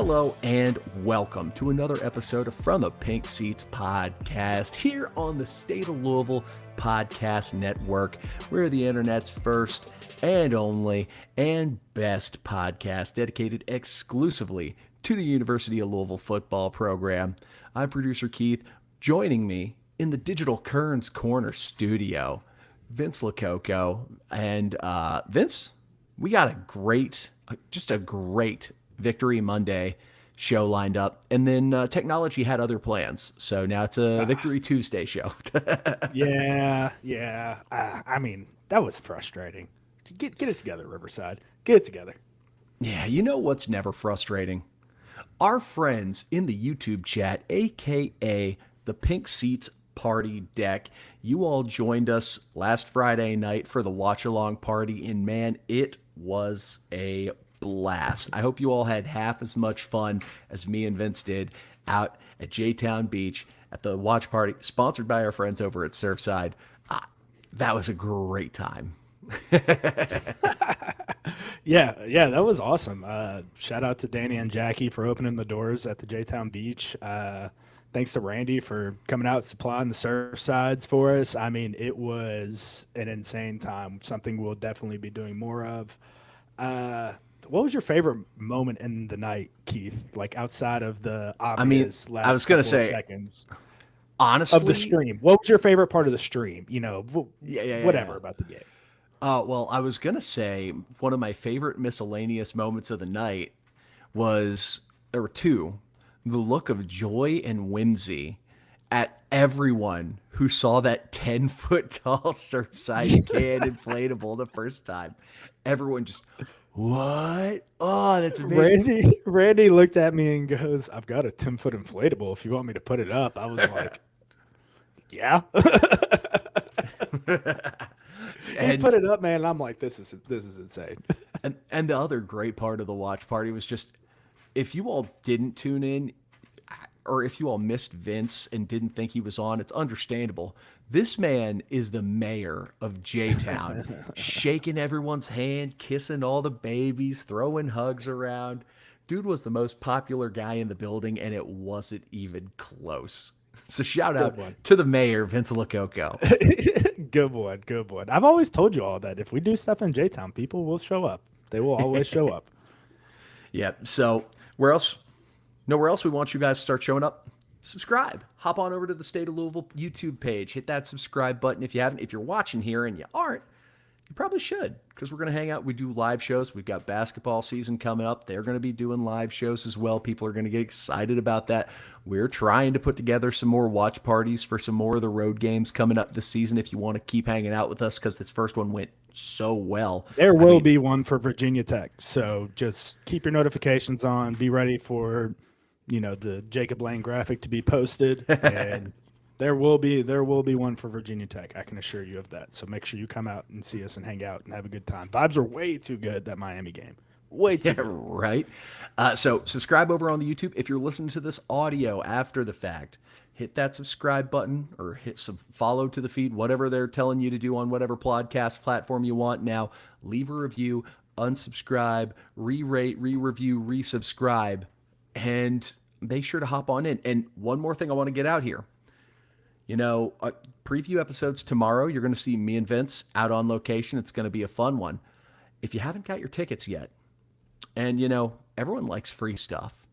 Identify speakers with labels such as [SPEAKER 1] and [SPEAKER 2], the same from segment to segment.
[SPEAKER 1] Hello and welcome to another episode of From the Pink Seats podcast here on the State of Louisville Podcast Network. We're the internet's first and only and best podcast dedicated exclusively to the University of Louisville football program. I'm producer Keith. Joining me in the digital Kern's Corner studio, Vince Lococo. And Vince, we got a great Victory Monday show lined up, and then technology had other plans, so now it's a Victory Tuesday show.
[SPEAKER 2] Yeah. I mean, that was frustrating. Get it together, Riverside. Get it together.
[SPEAKER 1] Yeah, you know what's never frustrating? Our friends in the YouTube chat, aka the Pink Seats Party Deck. You all joined us last Friday night for the watch along party, and man, it was a blast. I hope you all had half as much fun as me and Vince did out at J-Town Beach at the watch party sponsored by our friends over at Surfside. That was a great time.
[SPEAKER 2] Yeah, that was awesome. Shout out to Danny and Jackie for opening the doors at the J-Town Beach. Thanks to Randy for coming out supplying the surf sides for us. I mean, it was an insane time, something we'll definitely be doing more of. What was your favorite moment in the night, Keith? Like outside of the obvious last
[SPEAKER 1] I was going to say,
[SPEAKER 2] seconds
[SPEAKER 1] honestly,
[SPEAKER 2] of the stream. What was your favorite part of the stream? You know, whatever about the game.
[SPEAKER 1] Well, I was going to say one of my favorite miscellaneous moments of the night was, there were two, the look of joy and whimsy at everyone who saw that 10-foot tall Surfside can inflatable the first time. Everyone just, what? Oh, that's amazing.
[SPEAKER 2] Randy looked at me and goes, I've got a 10-foot inflatable if you want me to put it up. I was like, yeah. He put it up, man, and I'm like, this is insane.
[SPEAKER 1] And the other great part of the watch party was just, if you all didn't tune in, or if you all missed Vince and didn't think he was on, it's understandable. This man is the mayor of J-Town, shaking everyone's hand, kissing all the babies, throwing hugs around. Dude was the most popular guy in the building, and it wasn't even close. So shout out to the mayor, Vince Lococo.
[SPEAKER 2] Good one. I've always told you all that if we do stuff in J-Town, people will show up. They will always show up.
[SPEAKER 1] Yeah. So where else we want you guys to start showing up? Subscribe. Hop on over to the State of Louisville YouTube page. Hit that subscribe button if you haven't. If you're watching here and you aren't, you probably should, because we're going to hang out. We do live shows. We've got basketball season coming up. They're going to be doing live shows as well. People are going to get excited about that. We're trying to put together some more watch parties for some more of the road games coming up this season if you want to keep hanging out with us, because this first one went so well.
[SPEAKER 2] There will be one for Virginia Tech, so just keep your notifications on. Be ready for, the Jacob Lane graphic to be posted, and there will be one for Virginia Tech. I can assure you of that. So make sure you come out and see us and hang out and have a good time. Vibes are way too good, that Miami game. Way too good.
[SPEAKER 1] Right. So subscribe over on the YouTube. If you're listening to this audio after the fact, hit that subscribe button or hit some follow to the feed, whatever they're telling you to do on whatever podcast platform you want now. Leave a review, unsubscribe, re-rate, re-review, resubscribe, and make sure to hop on in. And one more thing I want to get out here. Preview episodes tomorrow, you're going to see me and Vince out on location. It's going to be a fun one. If you haven't got your tickets yet, and everyone likes free stuff.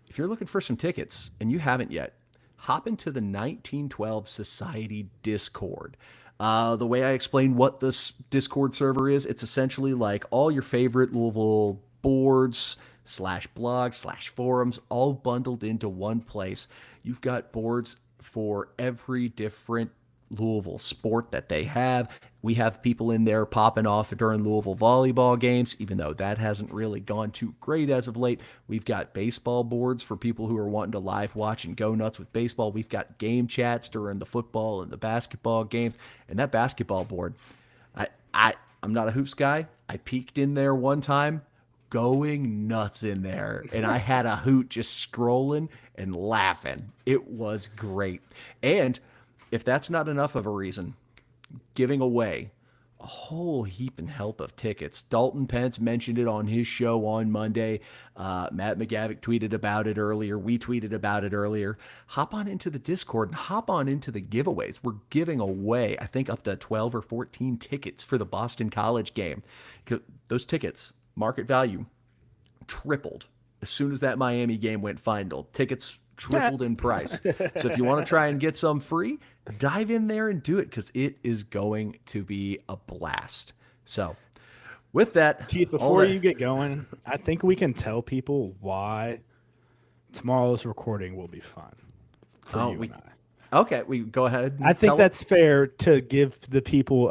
[SPEAKER 1] If you're looking for some tickets and you haven't yet, hop into the 1912 Society Discord. The way I explain what this Discord server is, it's essentially like all your favorite Louisville boards /blogs /forums all bundled into one place. You've got boards for every different Louisville sport that they have. We have people in there popping off during Louisville volleyball games, even though that hasn't really gone too great as of late. We've got baseball boards for people who are wanting to live watch and go nuts with baseball. We've got game chats during the football and the basketball games. And that basketball board, I'm not a hoops guy. I peeked in there one time, going nuts in there, and I had a hoot just scrolling and laughing. It was great. And if that's not enough of a reason, giving away a whole heap and help of tickets. Dalton Pence mentioned it on his show on Monday. Matt McGavick tweeted about it earlier. We tweeted about it earlier. Hop on into the Discord and hop on into the giveaways. We're giving away, I think, up to 12 or 14 tickets for the Boston College game. Those tickets, market value, tripled as soon as that Miami game went final. Tickets tripled in price. So if you want to try and get some free, dive in there and do it, because it is going to be a blast. So with that,
[SPEAKER 2] Keith, before you get going, I think we can tell people why tomorrow's recording will be fun for you and I.
[SPEAKER 1] Okay, we go ahead.
[SPEAKER 2] I think that's fair to give the people.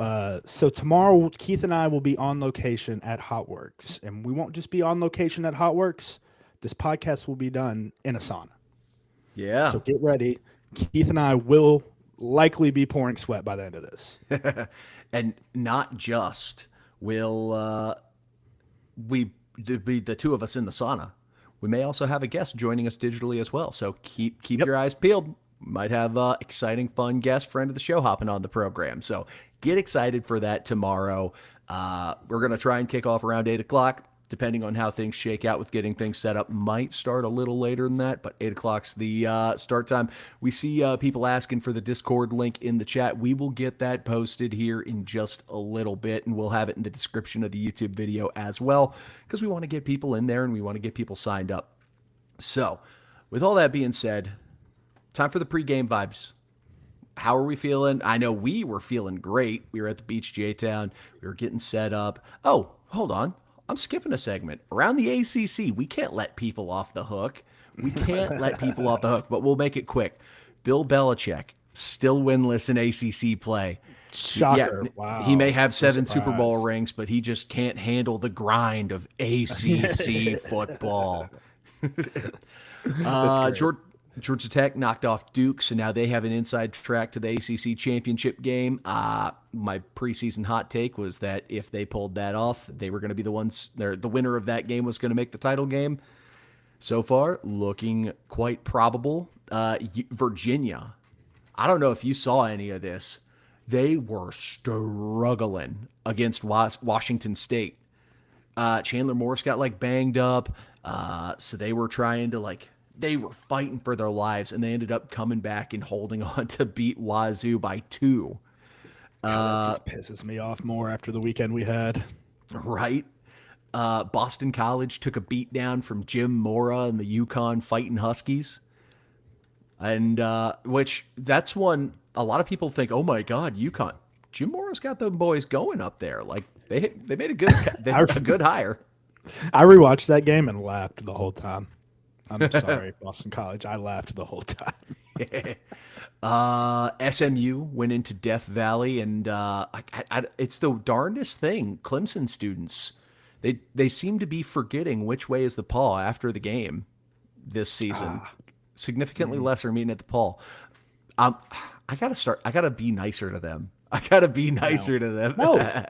[SPEAKER 2] So tomorrow, Keith and I will be on location at HOTWORX, and we won't just be on location at HOTWORX. This podcast will be done in a sauna.
[SPEAKER 1] Yeah.
[SPEAKER 2] So get ready. Keith and I will likely be pouring sweat by the end of this.
[SPEAKER 1] And not just will we be the two of us in the sauna. We may also have a guest joining us digitally as well. So keep your eyes peeled. Might have exciting, fun guest, friend of the show hopping on the program. So get excited for that tomorrow. We're going to try and kick off around 8 o'clock. Depending on how things shake out with getting things set up, might start a little later than that, but 8 o'clock's the start time. We see people asking for the Discord link in the chat. We will get that posted here in just a little bit, and we'll have it in the description of the YouTube video as well, because we want to get people in there and we want to get people signed up. So, with all that being said, time for the pregame vibes. How are we feeling? I know we were feeling great. We were at the beach, J-Town. We were getting set up. Oh, hold on. I'm skipping a segment. Around the ACC, we can't let people off the hook. We can't let people off the hook, but we'll make it quick. Bill Belichick, still winless in ACC play.
[SPEAKER 2] Shocker.
[SPEAKER 1] Yeah,
[SPEAKER 2] wow.
[SPEAKER 1] He may have 7 Super Bowl rings, but he just can't handle the grind of ACC football. Georgia Tech knocked off Duke, so now they have an inside track to the ACC championship game. My preseason hot take was that if they pulled that off, they were going to be the ones. The winner of that game was going to make the title game. So far, looking quite probable. Virginia, I don't know if you saw any of this. They were struggling against Washington State. Chandler Morris got banged up, so they were trying to they were fighting for their lives, and they ended up coming back and holding on to beat Wazoo by 2.
[SPEAKER 2] That just pisses me off more after the weekend we had.
[SPEAKER 1] Right? Boston College took a beat down from Jim Mora and the UConn Fighting Huskies. And which that's one a lot of people think, oh my God, UConn. Jim Mora's got them boys going up there. They made a good hire.
[SPEAKER 2] I rewatched that game and laughed the whole time. I'm sorry, Boston College. I laughed the whole time.
[SPEAKER 1] SMU went into Death Valley, and it's the darndest thing. Clemson students, they seem to be forgetting which way is the paw after the game this season. Significantly less are meeting at the paw. I gotta be nicer to them.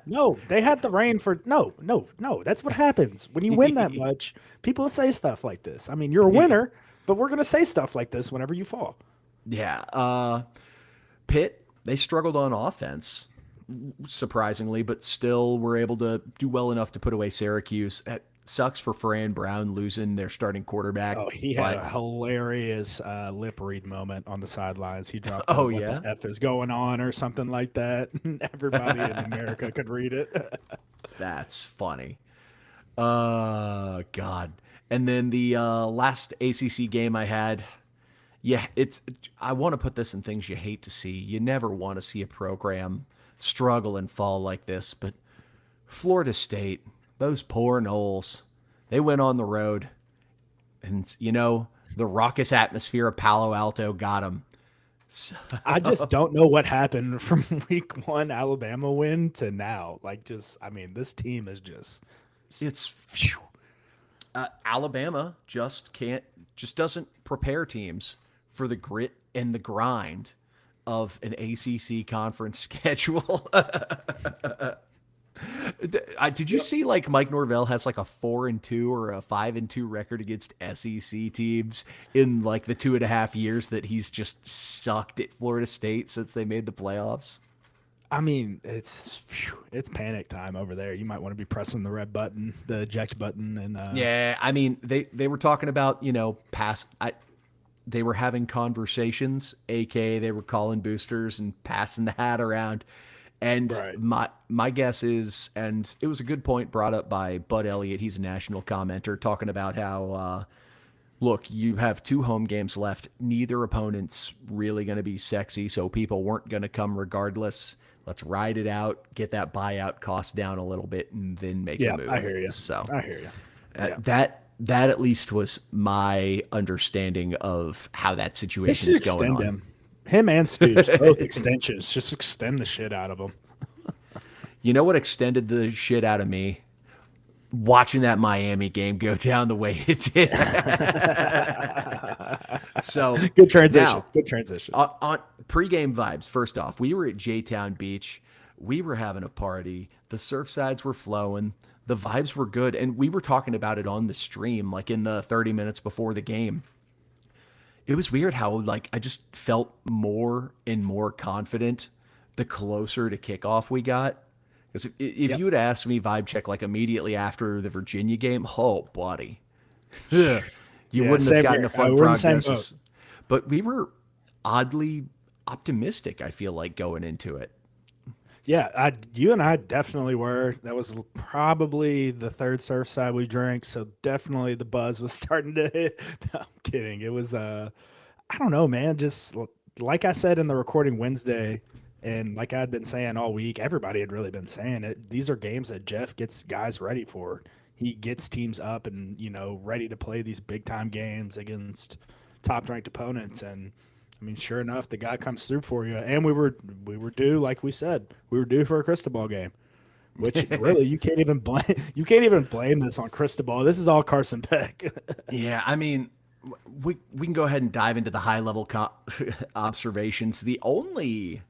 [SPEAKER 2] No, they had the rain for no. That's what happens when you win that much. People say stuff like this. I mean, you're a winner, but we're gonna say stuff like this whenever you fall.
[SPEAKER 1] Yeah. Pitt, they struggled on offense, surprisingly, but still were able to do well enough to put away Syracuse. It sucks for Fran Brown losing their starting quarterback.
[SPEAKER 2] Oh, he had a hilarious lip read moment on the sidelines. He dropped
[SPEAKER 1] what
[SPEAKER 2] the F is going on or something like that. Everybody in America could read it.
[SPEAKER 1] That's funny. God. And then the last ACC game I had, I want to put this in things you hate to see. You never want to see a program struggle and fall like this, but Florida State, those poor Noles, they went on the road, and the raucous atmosphere of Palo Alto got them. So,
[SPEAKER 2] I just don't know what happened from week 1 Alabama win to now. This team is
[SPEAKER 1] Alabama just doesn't prepare teams for the grit and the grind of an ACC conference schedule. Did you see Mike Norvell has a 4-2 or a 5-2 record against SEC teams in the 2.5 years that he's just sucked at Florida State since they made the playoffs?
[SPEAKER 2] I mean, it's panic time over there. You might want to be pressing the red button, the eject button, and
[SPEAKER 1] Yeah, I mean, they were talking about, they were having conversations, aka they were calling boosters and passing the hat around. And
[SPEAKER 2] Right.
[SPEAKER 1] my guess is, and it was a good point brought up by Bud Elliott. He's a national commenter talking about how, look, you have 2 home games left. Neither opponent's really going to be sexy, so people weren't going to come regardless. Let's ride it out, get that buyout cost down a little bit, and then make a move.
[SPEAKER 2] I hear you.
[SPEAKER 1] So
[SPEAKER 2] I hear you.
[SPEAKER 1] that at least was my understanding of how that situation is going on.
[SPEAKER 2] Him and Stoops, both extensions. Just extend the shit out of them.
[SPEAKER 1] You know what extended the shit out of me? Watching that Miami game go down the way it did. So
[SPEAKER 2] good transition.
[SPEAKER 1] Now,
[SPEAKER 2] good transition.
[SPEAKER 1] On pregame vibes, first off, we were at J-Town Beach. We were having a party. The Surfsides were flowing. The vibes were good. And we were talking about it on the stream, like in the 30 minutes before the game. It was weird how, like, I just felt more and more confident the closer to kickoff we got. Because if you had asked me vibe check, like, immediately after the Virginia game, oh, buddy. You wouldn't have gotten a fun prognosis. But we were oddly optimistic, I feel like, going into it.
[SPEAKER 2] Yeah, you and I definitely were. That was probably the third Surfside we drank, so definitely the buzz was starting to hit. No, I'm kidding. It was, I don't know, man. Just like I said in the recording Wednesday, and like I'd been saying all week, everybody had really been saying it. These are games that Jeff gets guys ready for. He gets teams up and, ready to play these big-time games against top-ranked opponents, and I mean, sure enough, the guy comes through for you, and we were due, like we said, we were due for a Cristobal game, which really you can't even blame this on Cristobal. This is all Carson Beck.
[SPEAKER 1] Yeah, I mean, we can go ahead and dive into the high level observations. The only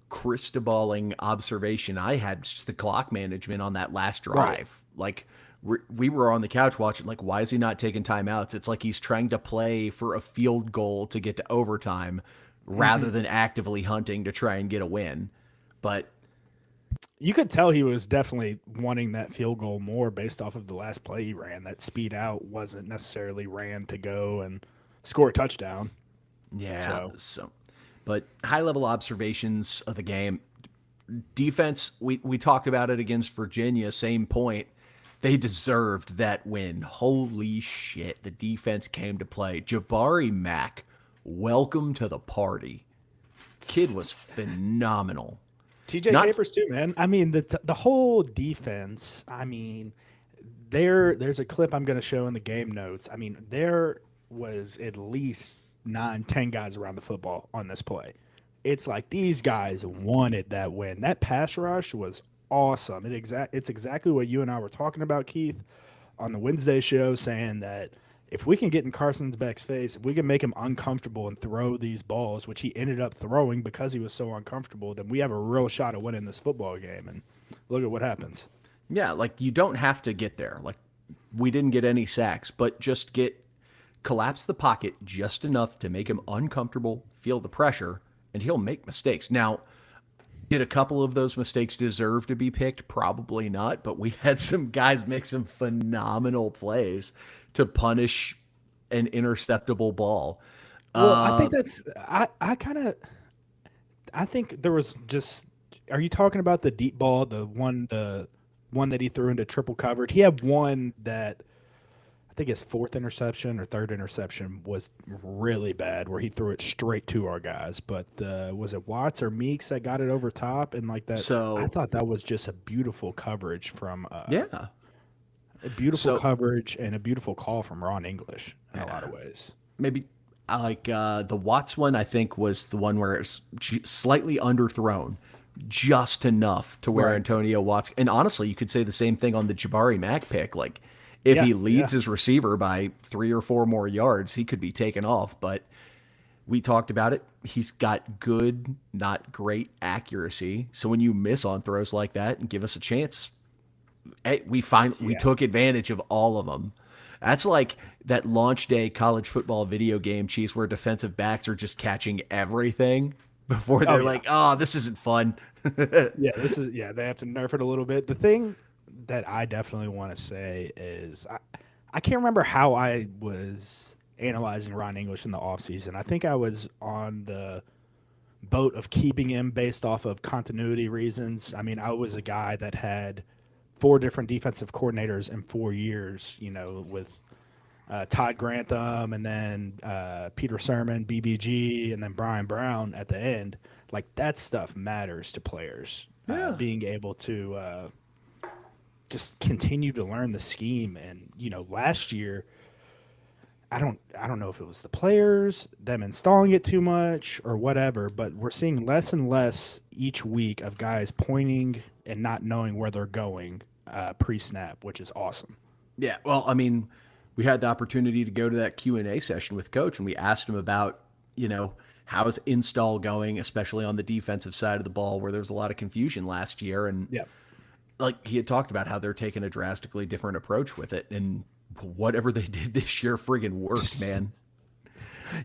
[SPEAKER 1] Cristobaling observation I had was just the clock management on that last drive. Right. Like, we were on the couch watching, like, why is he not taking timeouts? It's like he's trying to play for a field goal to get to overtime rather than actively hunting to try and get a win. But
[SPEAKER 2] you could tell he was definitely wanting that field goal more based off of the last play he ran. That speed out wasn't necessarily ran to go and score a touchdown.
[SPEAKER 1] Yeah. So but high-level observations of the game. Defense, we talked about it against Virginia, same point. They deserved that win. Holy shit. The defense came to play. Jabari Mack, welcome to the party. Kid was phenomenal.
[SPEAKER 2] TJ Capers too, man. I mean, the whole defense, I mean, there's a clip I'm going to show in the game notes. I mean, there was at least 9-10 guys around the football on this play. It's like these guys wanted that win. That pass rush was awesome. It's exactly what you and I were talking about, Keith, on the Wednesday show, saying that if we can get in Carson Beck's face, if we can make him uncomfortable and throw these balls, which he ended up throwing because he was so uncomfortable, then we have a real shot at winning this football game. And look at what happens.
[SPEAKER 1] Yeah, like, you don't have to get there. Like, we didn't get any sacks, but just collapse the pocket just enough to make him uncomfortable, feel the pressure, and he'll make mistakes. Now, did a couple of those mistakes deserve to be picked? Probably not, but we had some guys make some phenomenal plays to punish an interceptable ball.
[SPEAKER 2] Well, I think that's I think there was just. Are you talking about the deep ball, the one that he threw into triple coverage? He had one that I think his fourth interception or third interception was really bad, where he threw it straight to our guys. But was it Watts or Meeks that got it over top and like that?
[SPEAKER 1] So
[SPEAKER 2] I thought that was just a beautiful coverage from
[SPEAKER 1] a
[SPEAKER 2] beautiful coverage and a beautiful call from Ron English in a lot of ways.
[SPEAKER 1] Maybe I like the Watts one. I think was the one where it's slightly underthrown, just enough to where Antonio Watts. And honestly, you could say the same thing on the Jabari Mack pick. Like, if he leads his receiver by 3 or 4 more yards, he could be taken off. But we talked about it. He's got good, not great accuracy. So when you miss on throws like that and give us a chance, hey, we took advantage of all of them. That's like that launch day college football video game, Chiefs, where defensive backs are just catching everything. before
[SPEAKER 2] Oh
[SPEAKER 1] they're
[SPEAKER 2] yeah,
[SPEAKER 1] like, oh, this isn't fun.
[SPEAKER 2] yeah. They have to nerf it a little bit. The thing that I definitely want to say is I can't remember how I was analyzing Ron English in the offseason. I think I was on the boat of keeping him based off of continuity reasons. I mean, I was a guy that had 4 different defensive coordinators in 4 years, with Todd Grantham and then Peter Sermon, BBG, and then Brian Brown at the end. Like, that stuff matters to players.
[SPEAKER 1] Yeah.
[SPEAKER 2] Being able to just continue to learn the scheme. And, last year, I don't know if it was the players, them installing it too much or whatever, but we're seeing less and less each week of guys pointing and not knowing where they're going pre-snap, which is awesome.
[SPEAKER 1] Yeah, well, I mean, we had the opportunity to go to that Q&A session with Coach, and we asked him about, how's install going, especially on the defensive side of the ball where there was a lot of confusion last year. And
[SPEAKER 2] Yeah.
[SPEAKER 1] like he had talked about how they're taking a drastically different approach with it. And whatever they did this year friggin' worked, man.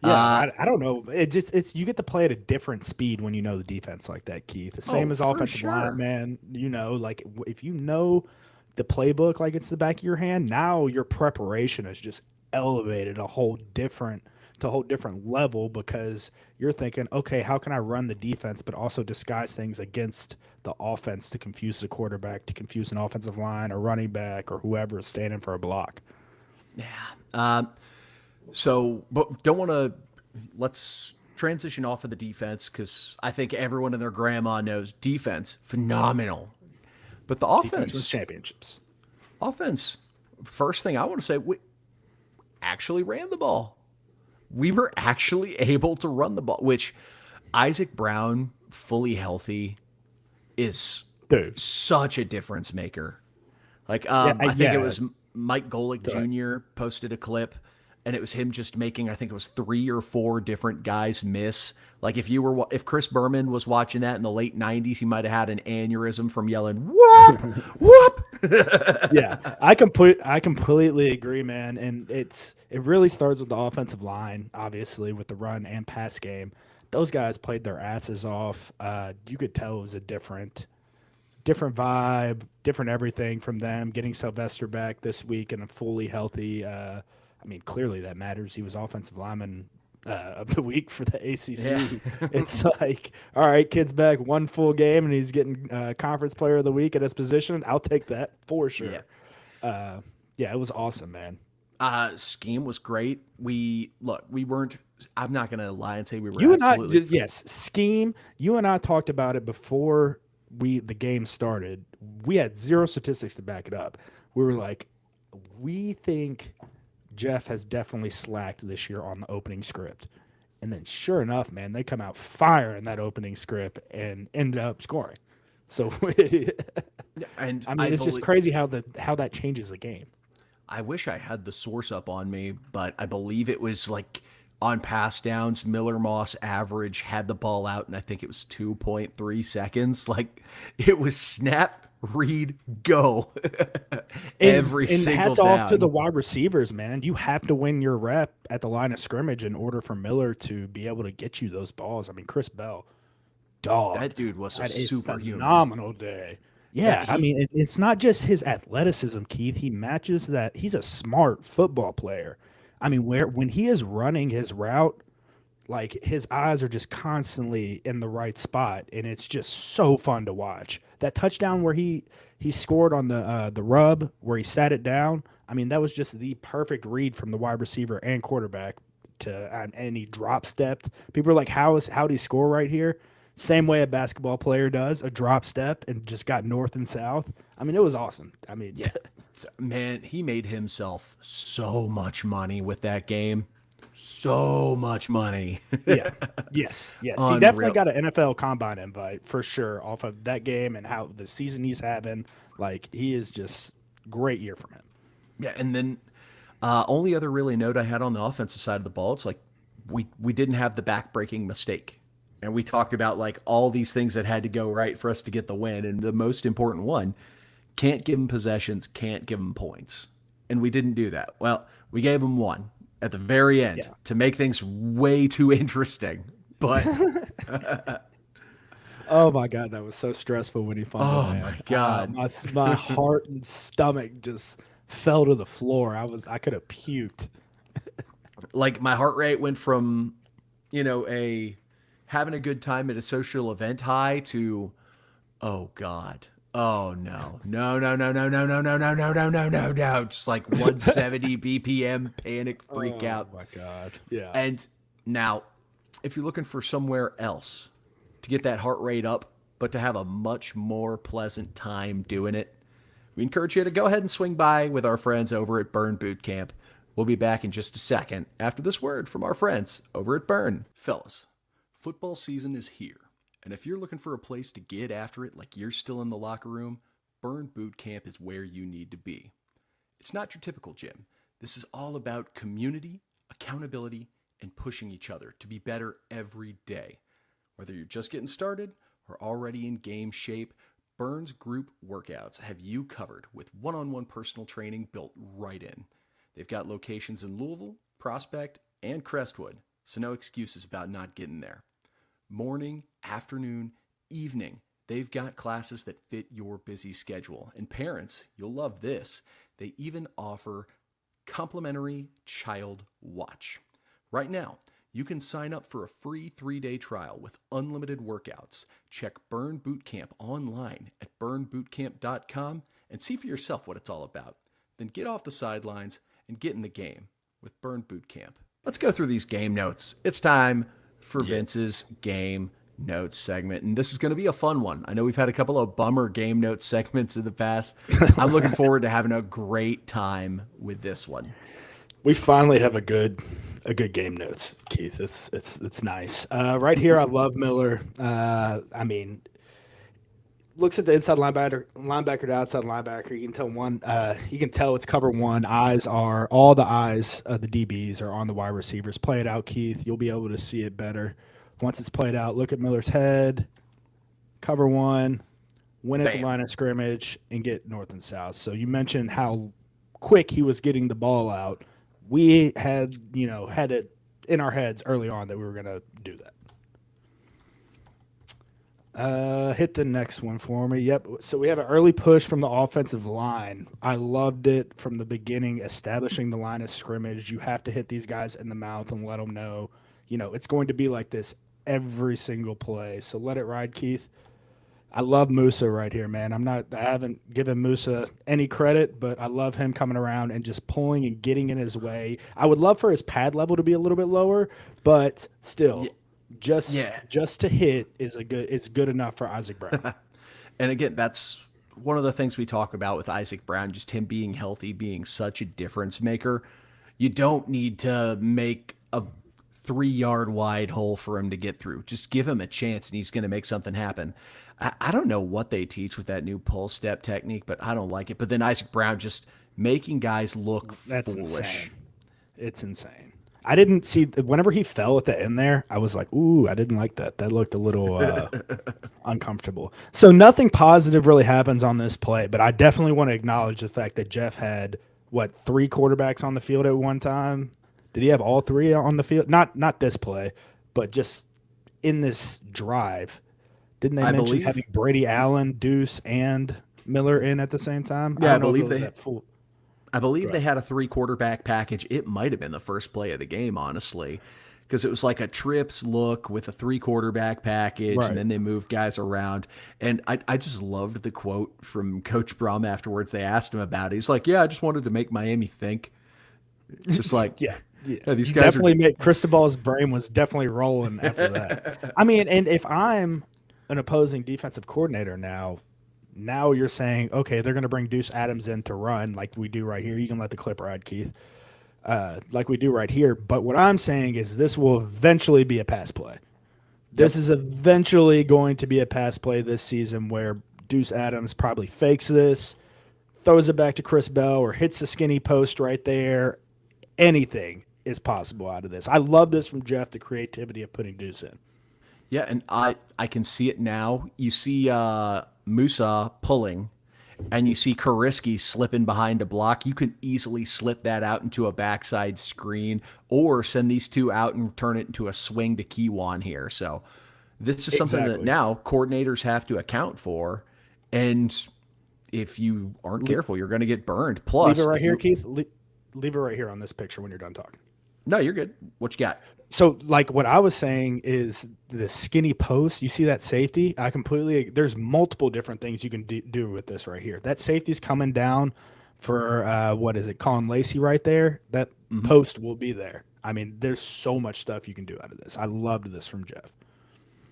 [SPEAKER 2] Yeah, I don't know. It's you get to play at a different speed when you know the defense like that, Keith. The same as
[SPEAKER 1] for
[SPEAKER 2] offensive
[SPEAKER 1] sure.
[SPEAKER 2] line, man. Like if you know the playbook like it's the back of your hand, now your preparation is just elevated to a whole different level because you're thinking, okay, how can I run the defense but also disguise things against the offense to confuse the quarterback, to confuse an offensive line or running back or whoever is standing for a block.
[SPEAKER 1] Yeah. So, but don't want to, let's transition off of the defense because I think everyone and their grandma knows defense, phenomenal. But the
[SPEAKER 2] Defense
[SPEAKER 1] offense,
[SPEAKER 2] wins championships.
[SPEAKER 1] first thing I want to say, we actually ran the ball. We were actually able to run the ball, which Isaac Brown, fully healthy, is
[SPEAKER 2] Dude.
[SPEAKER 1] such a difference maker. Like, I think it was Mike Golick Jr. posted a clip, and it was him just making, I think it was 3 or 4 different guys miss. Like if Chris Berman was watching that in the late 90s, he might have had an aneurysm from yelling, whoop, whoop.
[SPEAKER 2] Yeah, I completely agree, man. And it really starts with the offensive line, obviously, with the run and pass game. Those guys played their asses off. You could tell it was a different vibe, different everything from them. Getting Sylvester back this week and a fully healthy. I mean, clearly that matters. He was offensive lineman of the week for the ACC. Yeah. It's like, all right, kid's back 1 full game and he's getting conference player of the week at his position. I'll take that for sure. Yeah, it was awesome, man.
[SPEAKER 1] Scheme was great. We weren't, I'm not going to lie and say we were
[SPEAKER 2] you
[SPEAKER 1] absolutely.
[SPEAKER 2] And I, yes, scheme. You and I talked about it before the game started. We had 0 statistics to back it up. We were like, we think Jeff has definitely slacked this year on the opening script. And then sure enough, man, they come out firing that opening script and ended up scoring. So
[SPEAKER 1] and
[SPEAKER 2] I mean, it's just crazy how that changes the game.
[SPEAKER 1] I wish I had the source up on me, but I believe it was like on pass downs, Miller Moss average had the ball out, and I think it was 2.3 seconds. Like it was snap, read, go every single
[SPEAKER 2] hats
[SPEAKER 1] down.
[SPEAKER 2] off to the wide receivers, man. You have to win your rep at the line of scrimmage in order for Miller to be able to get you those balls. I mean, Chris Bell, dog.
[SPEAKER 1] That dude was a superhuman.
[SPEAKER 2] Phenomenal day. Yeah, I mean, it's not just his athleticism, Keith. He matches that. He's a smart football player. I mean, when he is running his route, like his eyes are just constantly in the right spot, and it's just so fun to watch. That touchdown where he scored on the rub where he sat it down. I mean, that was just the perfect read from the wide receiver and quarterback and he drop stepped. People are like, how'd he score right here? Same way a basketball player does, a drop step and just got north and south. I mean, it was awesome. I mean,
[SPEAKER 1] yeah, man, he made himself so much money with that game. So much money.
[SPEAKER 2] Yeah. Yes.
[SPEAKER 1] Unreal.
[SPEAKER 2] He definitely got an NFL Combine invite for sure off of that game and how the season he's having. Like, he is just great year from him.
[SPEAKER 1] Yeah, and then only other really note I had on the offensive side of the ball, it's like we didn't have the back-breaking mistake. And we talked about like all these things that had to go right for us to get the win. And the most important one, can't give them possessions, can't give them points. And we didn't do that. Well, we gave them one at the very end to make things way too interesting. But
[SPEAKER 2] Oh my God, that was so stressful when he fumbled.
[SPEAKER 1] Oh
[SPEAKER 2] Man.
[SPEAKER 1] my God.
[SPEAKER 2] My heart and stomach just fell to the floor. I could have puked.
[SPEAKER 1] Like my heart rate went from, a having a good time at a social event high to, oh God. Oh no. No, no, no, no, no, no, no, no, no, no, no, no, no. Just like 170 BPM panic freak
[SPEAKER 2] Oh
[SPEAKER 1] out.
[SPEAKER 2] my God. Yeah.
[SPEAKER 1] And now, if you're looking for somewhere else to get that heart rate up, but to have a much more pleasant time doing it, we encourage you to go ahead and swing by with our friends over at Burn Boot Camp. We'll be back in just a second after this word from our friends over at Burn. Fellas, football season is here. And if you're looking for a place to get after it like you're still in the locker room, Burn Boot Camp is where you need to be. It's not your typical gym. This is all about community, accountability, and pushing each other to be better every day. Whether you're just getting started or already in game shape, Burn's group workouts have you covered with one-on-one personal training built right in. They've got locations in Louisville, Prospect, and Crestwood, so no excuses about not getting there. Morning, afternoon, evening, they've got classes that fit your busy schedule. And parents, you'll love this. They even offer complimentary child watch. Right now, you can sign up for a free 3-day trial with unlimited workouts. Check Burn Boot Camp online at burnbootcamp.com and see for yourself what it's all about. Then get off the sidelines and get in the game with Burn Boot Camp. Let's go through these game notes. It's time for Vince's game notes segment, and this is going to be a fun one. I know we've had a couple of bummer game notes segments in the past. I'm looking forward to having a great time with this one.
[SPEAKER 2] We finally have a good game notes, Keith. It's nice. Right here, I love Miller. I mean, looks at the inside linebacker to outside linebacker. You can tell it's cover one. All the eyes of the DBs are on the wide receivers. Play it out, Keith. You'll be able to see it better once it's played out. Look at Miller's head. Cover one. Win at the line of scrimmage and get north and south. So you mentioned how quick he was getting the ball out. We had it in our heads early on that we were going to do that. Hit the next one for me. Yep. So we have an early push from the offensive line. I loved it from the beginning, establishing the line of scrimmage. You have to hit these guys in the mouth and let them know, it's going to be like this every single play. So let it ride, Keith. I love Musa right here, man. I haven't given Musa any credit, but I love him coming around and just pulling and getting in his way. I would love for his pad level to be a little bit lower, but still, just to hit is good enough for Isaac Brown.
[SPEAKER 1] And again, that's one of the things we talk about with Isaac Brown, just him being healthy, being such a difference maker. You don't need to make a 3-yard wide hole for him to get through. Just give him a chance and he's going to make something happen. I don't know what they teach with that new pull step technique, but I don't like it. But then Isaac Brown just making guys look foolish.
[SPEAKER 2] Insane. It's insane. I didn't see whenever he fell at the end there, I was like, ooh, I didn't like that. That looked a little uncomfortable. So nothing positive really happens on this play, but I definitely want to acknowledge the fact that Jeff had 3 quarterbacks on the field at one time. Did he have all 3 on the field? Not this play, but just in this drive. Didn't they mention having Brady Allen, Deuce, and Miller in at the same time?
[SPEAKER 1] Yeah, I believe they had a 3 quarterback package. It might have been the first play of the game, honestly, because it was like a trips look with a 3 quarterback package, right. And then they moved guys around. And I just loved the quote from Coach Brum afterwards. They asked him about it. He's like, "Yeah, I just wanted to make Miami think." Just like,
[SPEAKER 2] yeah,
[SPEAKER 1] these guys
[SPEAKER 2] definitely Cristobal's brain was definitely rolling after that. I mean, and if I'm an opposing defensive coordinator now you're saying, okay, they're going to bring Deuce Adams in to run like we do right here. You can let the clip ride, Keith, like we do right here. But what I'm saying is this will eventually be a pass play. This is eventually going to be a pass play this season where Deuce Adams probably fakes this, throws it back to Chris Bell or hits the skinny post right there. Anything is possible out of this. I love this from Jeff, the creativity of putting Deuce in.
[SPEAKER 1] Yeah, and I can see it now. You see Musa pulling, and you see Kariski slipping behind a block. You can easily slip that out into a backside screen or send these two out and turn it into a swing to Kiwan here. So This is something that
[SPEAKER 2] Exactly.
[SPEAKER 1] now coordinators have to account for. And if you aren't careful, you're going to get burned.
[SPEAKER 2] Leave it
[SPEAKER 1] Plus,
[SPEAKER 2] right
[SPEAKER 1] if
[SPEAKER 2] here,
[SPEAKER 1] you
[SPEAKER 2] Keith. Leave it right here on this picture when you're done talking.
[SPEAKER 1] no, you're good. What you got?
[SPEAKER 2] So, like what I was saying is the skinny post. You see that safety? There's multiple different things you can do with this right here. That safety's coming down for what is it? Colin Lacey right there. That post will be there. I mean, there's so much stuff you can do out of this. I loved this from Jeff.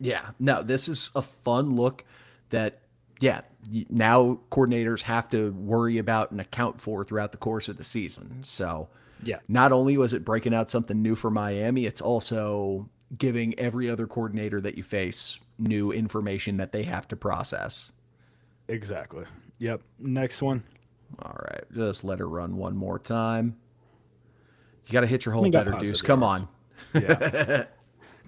[SPEAKER 1] Yeah, no, this is a fun look that, yeah, now coordinators have to worry about and account for throughout the course of the season. So,
[SPEAKER 2] Yeah.
[SPEAKER 1] not only was it breaking out something new for Miami, it's also giving every other coordinator that you face new information that they have to process.
[SPEAKER 2] Exactly. Yep. Next one.
[SPEAKER 1] All right, just let her run one more time. You got to hit your hole
[SPEAKER 2] got
[SPEAKER 1] better,
[SPEAKER 2] positive
[SPEAKER 1] Deuce. Come
[SPEAKER 2] yards.
[SPEAKER 1] on.
[SPEAKER 2] Yeah.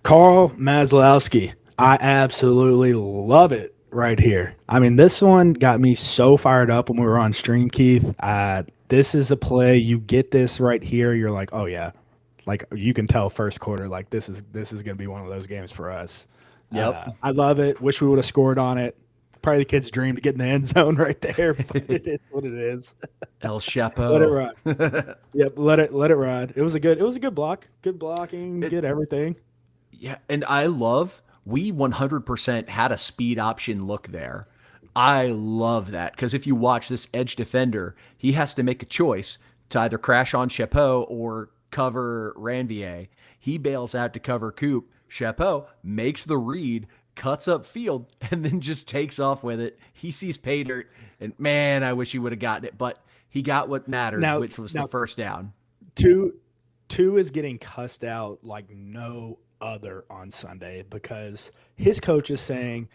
[SPEAKER 2] Carl Maslowski. I absolutely love it right here. I mean, this one got me so fired up when we were on stream, Keith. This is a play. You get this right here. You're like, oh yeah, like you can tell first quarter, like this is going to be one of those games for us.
[SPEAKER 1] Yep.
[SPEAKER 2] I love it. Wish we would have scored on it. Probably the kid's dream to get in the end zone right there, but it is what it is.
[SPEAKER 1] El Chapo.
[SPEAKER 2] Let it ride. Yep, let it ride. It was a good block. Good blocking, good everything.
[SPEAKER 1] Yeah, and we 100% had a speed option look there. I love that because if you watch this edge defender, he has to make a choice to either crash on Chapeau or cover Ranvier. He bails out to cover Coop. Chapeau makes the read, cuts up field, and then just takes off with it. He sees pay dirt, and man, I wish he would have gotten it, but he got what mattered, which was the first down.
[SPEAKER 2] Two is getting cussed out like no other on Sunday because his coach is saying,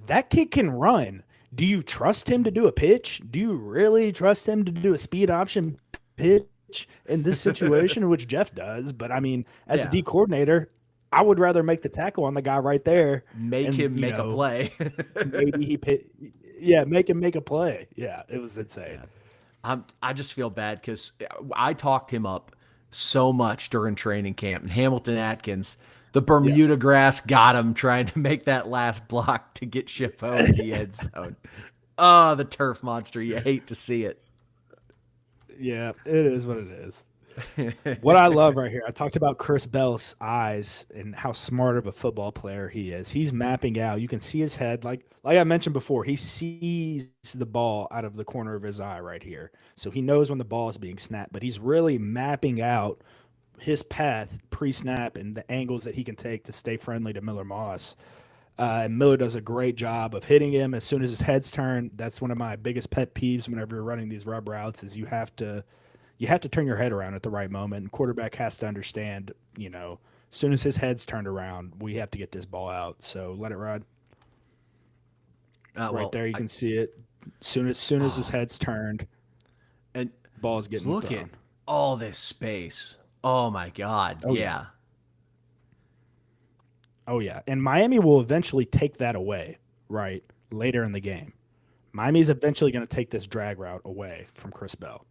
[SPEAKER 2] that kid can run. Do you trust him to do a pitch? Do you really trust him to do a speed option pitch in this situation, which Jeff does? But I mean, as a D coordinator, I would rather make the tackle on the guy right there.
[SPEAKER 1] Make him make a play.
[SPEAKER 2] Maybe make him make a play. Yeah, it was insane.
[SPEAKER 1] I just feel bad because I talked him up so much during training camp, and Hamilton Atkins, the Bermuda grass got him trying to make that last block to get Chapeau in the end zone. Oh, the turf monster. You hate to see it.
[SPEAKER 2] Yeah, it is what it is. What I love right here, I talked about Chris Bell's eyes and how smart of a football player he is. He's mapping out. You can see his head. Like I mentioned before, he sees the ball out of the corner of his eye right here. So he knows when the ball is being snapped, but he's really mapping out his path pre-snap and the angles that he can take to stay friendly to Miller Moss. And Miller does a great job of hitting him as soon as his head's turned. That's one of my biggest pet peeves whenever you're running these rub routes is you have to turn your head around at the right moment. And quarterback has to understand, as soon as his head's turned around, we have to get this ball out. So let it ride. Right there, you can see it. Soon as his head's turned,
[SPEAKER 1] and
[SPEAKER 2] ball's getting
[SPEAKER 1] look
[SPEAKER 2] thrown.
[SPEAKER 1] at all this space. Oh my God! Yeah.
[SPEAKER 2] Oh yeah, and Miami will eventually take that away, right? Later in the game, Miami's eventually going to take this drag route away from Chris Bell.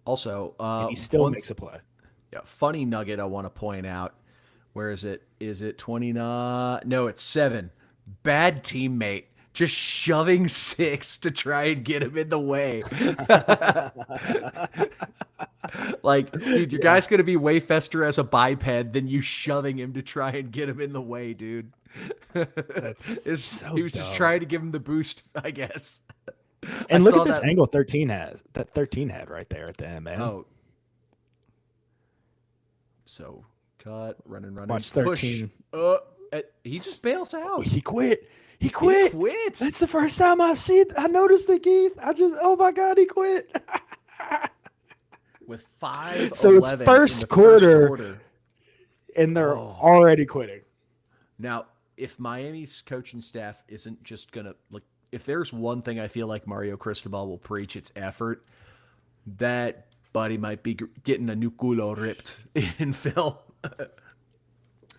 [SPEAKER 1] Also,
[SPEAKER 2] and he still makes a play.
[SPEAKER 1] Yeah, funny nugget I want to point out. Where is it? Is it 29? No, it's 7. Bad teammate just shoving 6 to try and get him in the way. Like, dude, your guy's going to be way faster as a biped than you shoving him to try and get him in the way, dude. He was just trying to give him the boost, I guess.
[SPEAKER 2] And look at this angle 13 has. That 13 had right there at the end, man. Oh.
[SPEAKER 1] So, cut, running.
[SPEAKER 2] Watch 13.
[SPEAKER 1] Push. He just bails out.
[SPEAKER 2] Oh, he quit. He quit. That's the first time I noticed it, Keith. Oh my God, he quit.
[SPEAKER 1] With 5.
[SPEAKER 2] So it's first quarter, and they're already quitting.
[SPEAKER 1] Now, if Miami's coaching staff isn't just gonna if there's one thing I feel like Mario Cristobal will preach, it's effort. That buddy might be getting a new culo ripped in Phil.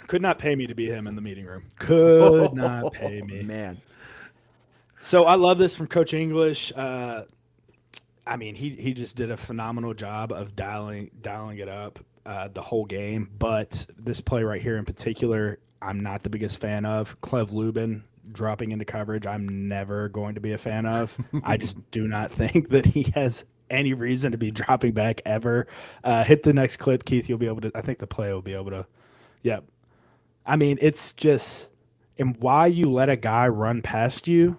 [SPEAKER 2] Could not pay me to be him in the meeting room. Could not pay me.
[SPEAKER 1] Man.
[SPEAKER 2] So I love this from Coach English. I mean, he just did a phenomenal job of dialing it up. the whole game, but this play right here in particular, I'm not the biggest fan of. Clev Lubin dropping into coverage, I'm never going to be a fan of. I just do not think that he has any reason to be dropping back ever. Hit the next clip, Keith. You'll be able to. I think the play will be able to. Yep. I mean, it's just, and why you let a guy run past you,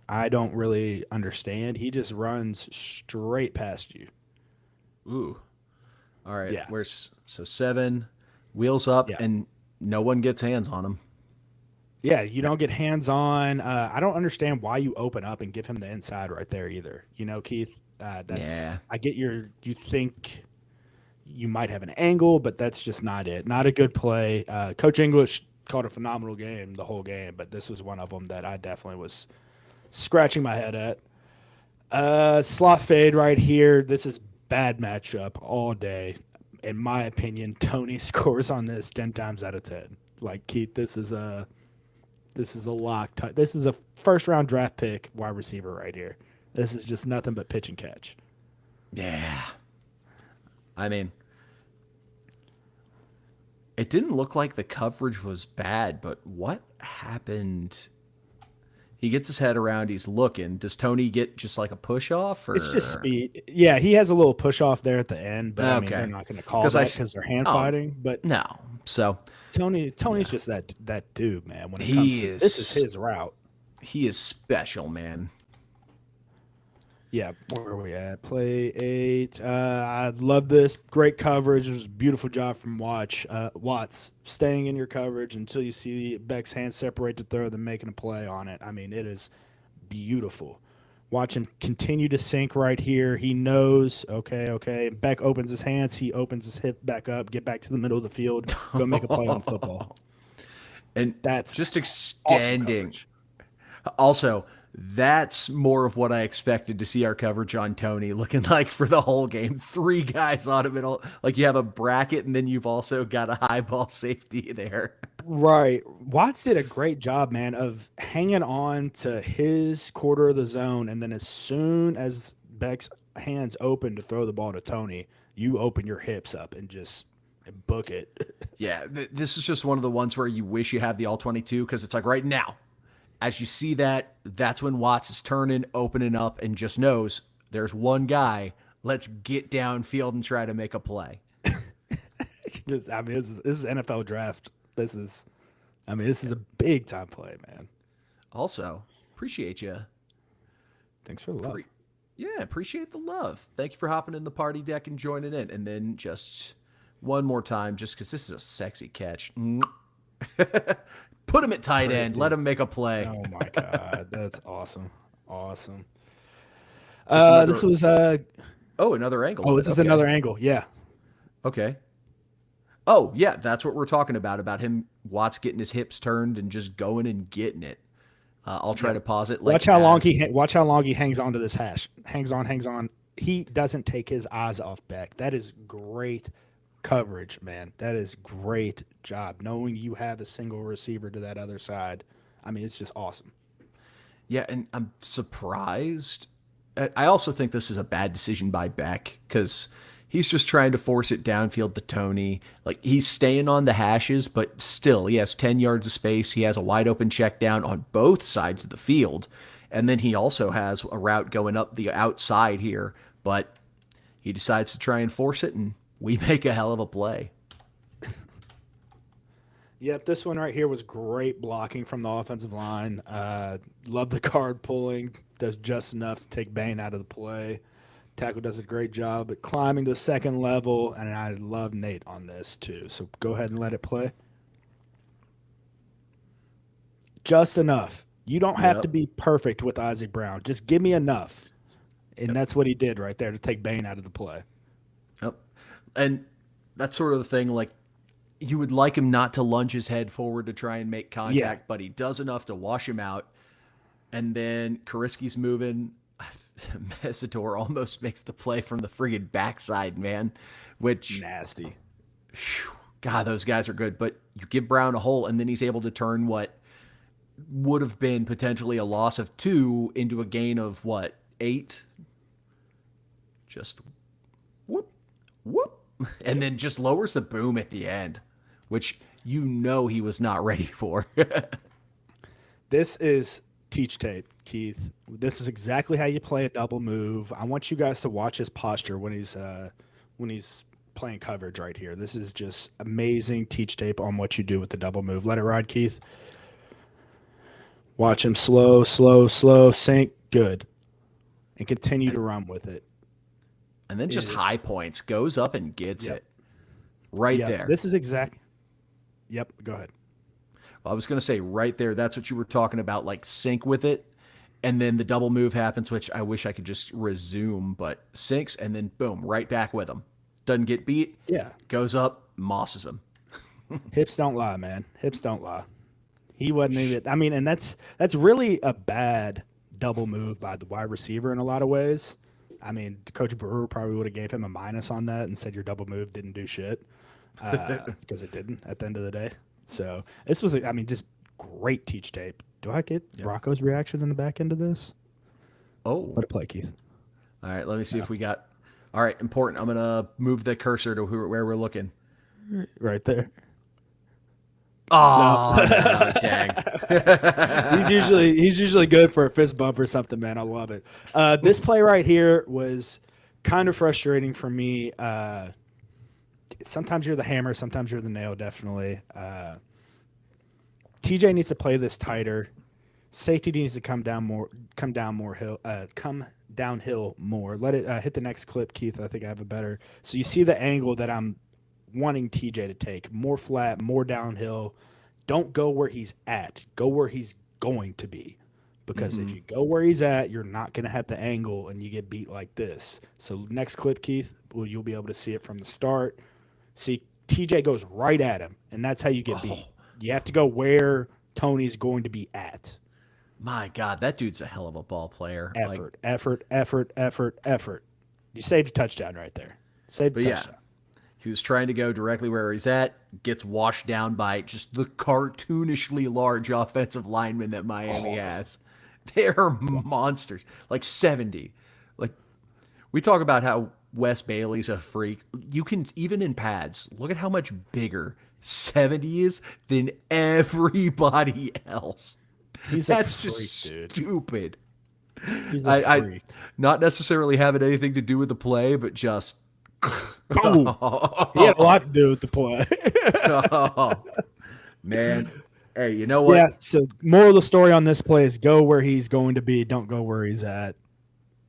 [SPEAKER 2] I don't really understand. He just runs straight past you.
[SPEAKER 1] Ooh. All right.
[SPEAKER 2] Yeah.
[SPEAKER 1] So 7, wheels up,
[SPEAKER 2] Yeah.
[SPEAKER 1] and no one gets hands on him.
[SPEAKER 2] Yeah, you don't get hands on. I don't understand why you open up and give him the inside right there either. You know, Keith.
[SPEAKER 1] Yeah.
[SPEAKER 2] I get you think you might have an angle, but that's just not it. Not a good play. Coach English called a phenomenal game the whole game, but this was one of them that I definitely was scratching my head at. Slot fade right here. This is bad matchup all day. In my opinion, Tony scores on this 10 times out of 10. Like, Keith, this is a lock. This is a first-round draft pick wide receiver right here. This is just nothing but pitch and catch.
[SPEAKER 1] Yeah. I mean, it didn't look like the coverage was bad, but what happened? He gets his head around. He's looking. Does Tony get just like a push off? Or?
[SPEAKER 2] It's just speed. Yeah, he has a little push off there at the end, but I mean, they're not going to call that because they're hand fighting. But
[SPEAKER 1] no, so
[SPEAKER 2] Tony's just that dude, man. When it comes to, this is his route.
[SPEAKER 1] He is special, man.
[SPEAKER 2] Yeah, where are we at? Play 8. I love this. Great coverage. It was a beautiful job from Watts staying in your coverage until you see Beck's hands separate to throw, then making a play on it. I mean, it is beautiful. Watch him continue to sink right here. He knows, okay. Beck opens his hands. He opens his hip back up, get back to the middle of the field, go make a play on football.
[SPEAKER 1] And
[SPEAKER 2] that's
[SPEAKER 1] just extending. Awesome. Also, that's more of what I expected to see our coverage on Tony looking like for the whole game. 3 guys on him. Like you have a bracket, and then you've also got a high ball safety there.
[SPEAKER 2] Right. Watts did a great job, man, of hanging on to his quarter of the zone, and then as soon as Beck's hands open to throw the ball to Tony, you open your hips up and just book it.
[SPEAKER 1] Yeah, this is just one of the ones where you wish you had the all-22 because it's like right now. As you see that, that's when Watts is turning, opening up, and just knows there's one guy. Let's get downfield and try to make a play.
[SPEAKER 2] This is NFL draft. This is a big time play, man.
[SPEAKER 1] Also, appreciate you.
[SPEAKER 2] Thanks for the love.
[SPEAKER 1] Appreciate the love. Thank you for hopping in the party deck and joining in. And then just one more time, just because this is a sexy catch. Put him at tight end. Let him make a play.
[SPEAKER 2] Oh, my God. That's awesome. Awesome.
[SPEAKER 1] This
[SPEAKER 2] was
[SPEAKER 1] another angle.
[SPEAKER 2] Oh, this is another angle. Yeah.
[SPEAKER 1] Okay. Oh, yeah. That's what we're talking about him, Watts getting his hips turned and just going and getting it. I'll try to pause it.
[SPEAKER 2] Watch how long he hangs on to this hash. Hangs on. He doesn't take his eyes off Beck. That is great coverage, man. That is great job. Knowing you have a single receiver to that other side. I mean, it's just awesome.
[SPEAKER 1] Yeah, and I'm surprised. I also think this is a bad decision by Beck because he's just trying to force it downfield to Tony. Like, he's staying on the hashes, but still, he has 10 yards of space. He has a wide open check down on both sides of the field. And then he also has a route going up the outside here, but he decides to try and force it, and we make a hell of a play.
[SPEAKER 2] Yep, this one right here was great blocking from the offensive line. Love the card pulling. Does just enough to take Bain out of the play. Tackle does a great job at climbing to the second level, and I love Nate on this too. So go ahead and let it play. Just enough. You don't have to be perfect with Isaac Brown. Just give me enough. And that's what he did right there to take Bain out of the play.
[SPEAKER 1] Yep. And that's sort of the thing, like, you would like him not to lunge his head forward to try and make contact, but he does enough to wash him out. And then Kariski's moving. Mesidor almost makes the play from the friggin' backside, man. Which
[SPEAKER 2] nasty.
[SPEAKER 1] God, those guys are good. But you give Brown a hole, and then he's able to turn what would have been potentially a loss of 2 into a gain of 8? Just whoop, whoop. and then just lowers the boom at the end, which he was not ready for.
[SPEAKER 2] This is teach tape, Keith. This is exactly how you play a double move. I want you guys to watch his posture when he's playing coverage right here. This is just amazing teach tape on what you do with the double move. Let it ride, Keith. Watch him slow, sink, good, and continue to run with it.
[SPEAKER 1] And then just high points, goes up and gets it right there.
[SPEAKER 2] This is exact. Yep, go ahead.
[SPEAKER 1] Well, I was going to say right there, that's what you were talking about, like sync with it. And then the double move happens, which I wish I could just resume, but syncs and then boom, right back with him. Doesn't get beat.
[SPEAKER 2] Yeah.
[SPEAKER 1] Goes up, mosses him.
[SPEAKER 2] Hips don't lie, man. Hips don't lie. He wasn't even, I mean, and that's really a bad double move by the wide receiver in a lot of ways. I mean, Coach Brewer probably would have gave him a minus on that and said your double move didn't do shit because it didn't at the end of the day. So this was, I mean, just great teach tape. Do I get Rocco's reaction in the back end of this?
[SPEAKER 1] Oh.
[SPEAKER 2] Let it play, Keith.
[SPEAKER 1] All right, let me see if we got. All right, important. I'm going to move the cursor to where we're looking.
[SPEAKER 2] Right there.
[SPEAKER 1] Oh, no, dang.
[SPEAKER 2] he's usually good for a fist bump or something, man. I love it. This play right here was kind of frustrating for me. Sometimes you're the hammer, sometimes you're the nail, definitely. TJ needs to play this tighter. Safety needs to come downhill more. Let it hit the next clip, Keith. I think I have a better. So you see the angle that I'm wanting TJ to take. More flat, more downhill. Don't go where he's at. Go where he's going to be. Because if you go where he's at, you're not going to have the angle and you get beat like this. So next clip, Keith, you'll be able to see it from the start. See, TJ goes right at him, and that's how you get beat. You have to go where Tony's going to be at.
[SPEAKER 1] My God, that dude's a hell of a ball player.
[SPEAKER 2] Effort. You saved a touchdown right there. Saved a touchdown.
[SPEAKER 1] He was trying to go directly where he's at, gets washed down by just the cartoonishly large offensive linemen that Miami has. They're monsters. Like 70. Like, we talk about how Wes Bailey's a freak. You can, even in pads, look at how much bigger 70 is than everybody else. That's
[SPEAKER 2] freak,
[SPEAKER 1] just
[SPEAKER 2] dude.
[SPEAKER 1] stupid.
[SPEAKER 2] He's a freak.
[SPEAKER 1] Not necessarily having anything to do with the play, but just
[SPEAKER 2] oh, he had a lot to do with the play.
[SPEAKER 1] Oh, man. Hey, you know what?
[SPEAKER 2] Yeah, so moral of the story on this play is go where he's going to be, don't go where he's at,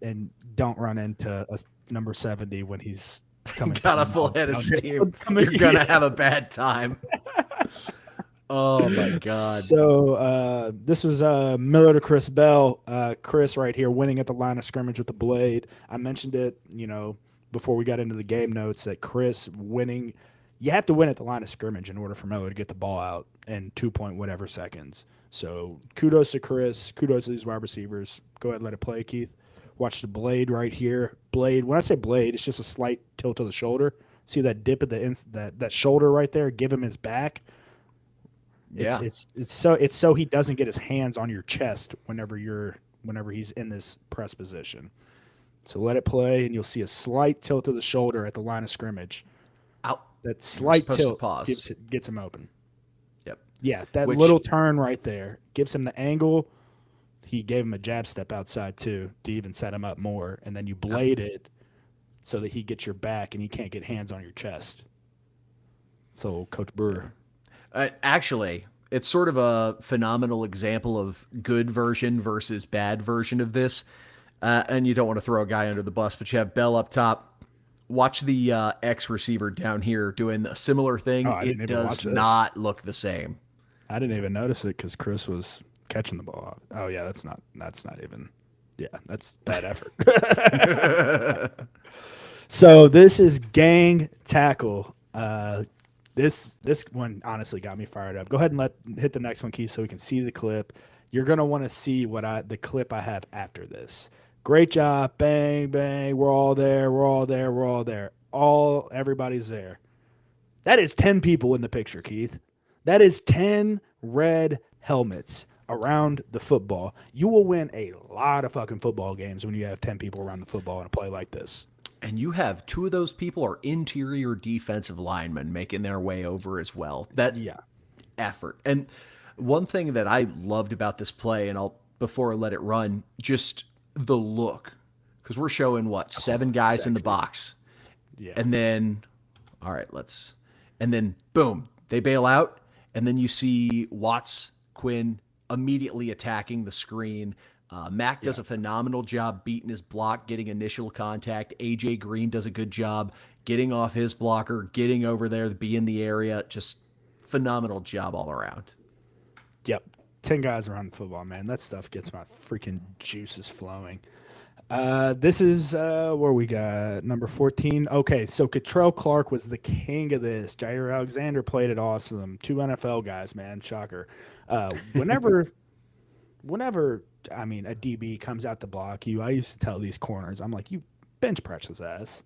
[SPEAKER 2] and don't run into a number 70 when he's coming.
[SPEAKER 1] Got a full head of steam. You're going to have a bad time. Oh, my God.
[SPEAKER 2] So this was Miller to Chris Bell. Chris right here winning at the line of scrimmage with the blade. I mentioned it, before we got into the game notes that Chris winning, you have to win at the line of scrimmage in order for Miller to get the ball out in 2 whatever seconds. So kudos to Chris. Kudos to these wide receivers. Go ahead and let it play, Keith. Watch the blade right here. Blade. When I say blade, it's just a slight tilt of the shoulder. See that dip at that shoulder right there? Give him his back. It's so he doesn't get his hands on your chest whenever he's in this press position. So let it play, and you'll see a slight tilt of the shoulder at the line of scrimmage.
[SPEAKER 1] Out.
[SPEAKER 2] That slight tilt
[SPEAKER 1] pause.
[SPEAKER 2] gets him open.
[SPEAKER 1] Yep.
[SPEAKER 2] Yeah, that little turn right there gives him the angle. He gave him a jab step outside, too, to even set him up more. And then you blade it so that he gets your back and he can't get hands on your chest. So, Coach Brewer.
[SPEAKER 1] Actually, it's sort of a phenomenal example of good version versus bad version of this. And you don't want to throw a guy under the bus, but you have Bell up top. Watch the X receiver down here doing a similar thing. It does not look the same.
[SPEAKER 2] I didn't even notice it because Chris was catching the ball. Oh yeah, that's not even. Yeah, that's bad effort. So this is gang tackle. This one honestly got me fired up. Go ahead and hit the next one, Keith, so we can see the clip. You're gonna want to see the clip I have after this. Great job. Bang, bang. We're all there. Everybody's there. That is 10 people in the picture, Keith. That is 10 red helmets around the football. You will win a lot of fucking football games when you have 10 people around the football in a play like this.
[SPEAKER 1] And you have two of those people are interior defensive linemen making their way over as well. That effort. And one thing that I loved about this play, and before I let it run, just the look. Because we're showing, what, 7 guys in the box.
[SPEAKER 2] Yeah.
[SPEAKER 1] And then, all right, and then, boom, they bail out. And then you see Watts, Quinn immediately attacking the screen. Mac does a phenomenal job beating his block, getting initial contact. AJ Green does a good job getting off his blocker, getting over there, be in the area. Just phenomenal job all around.
[SPEAKER 2] Yep. 10 guys around the football, man. That stuff gets my freaking juices flowing. This is where we got number 14. Okay, so Cottrell Clark was the king of this. Jair Alexander played it awesome. 2 NFL guys, man. Shocker. Whenever I mean, a DB comes out to block you, I used to tell these corners, I'm like, you bench press his ass.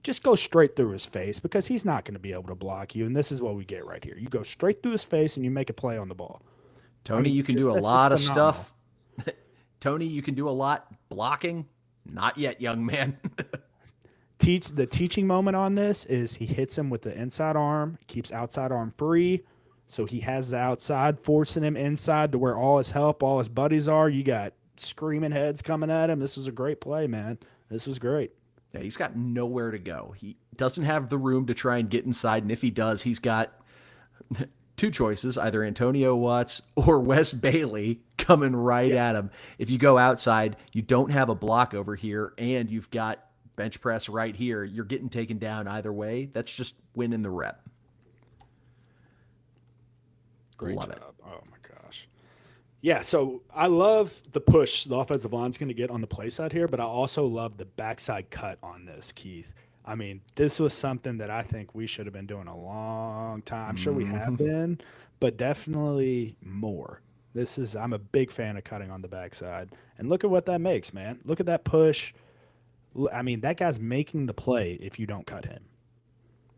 [SPEAKER 2] Just go straight through his face because he's not going to be able to block you. And this is what we get right here. You go straight through his face and you make a play on the ball.
[SPEAKER 1] Tony, you can do a lot of stuff. Tony, you can do a lot blocking. Not yet, young man.
[SPEAKER 2] The teaching moment on this is he hits him with the inside arm, keeps outside arm free. So he has the outside, forcing him inside to where all his help, all his buddies are. You got screaming heads coming at him. This was a great play, man. This was great.
[SPEAKER 1] Yeah, he's got nowhere to go. He doesn't have the room to try and get inside. And if he does, he's got 2 choices, either Antonio Watts or Wes Bailey coming right at him. If you go outside, you don't have a block over here, and you've got bench press right here. You're getting taken down either way. That's just winning the rep.
[SPEAKER 2] Great
[SPEAKER 1] Love
[SPEAKER 2] job.
[SPEAKER 1] it.
[SPEAKER 2] Oh, my gosh. Yeah, so I love the push the offensive line's going to get on the play side here, but I also love the backside cut on this, Keith. I mean, this was something that I think we should have been doing a long time. I'm sure we have been, but definitely more. I'm a big fan of cutting on the backside. And look at what that makes, man. Look at that push. I mean, that guy's making the play if you don't cut him.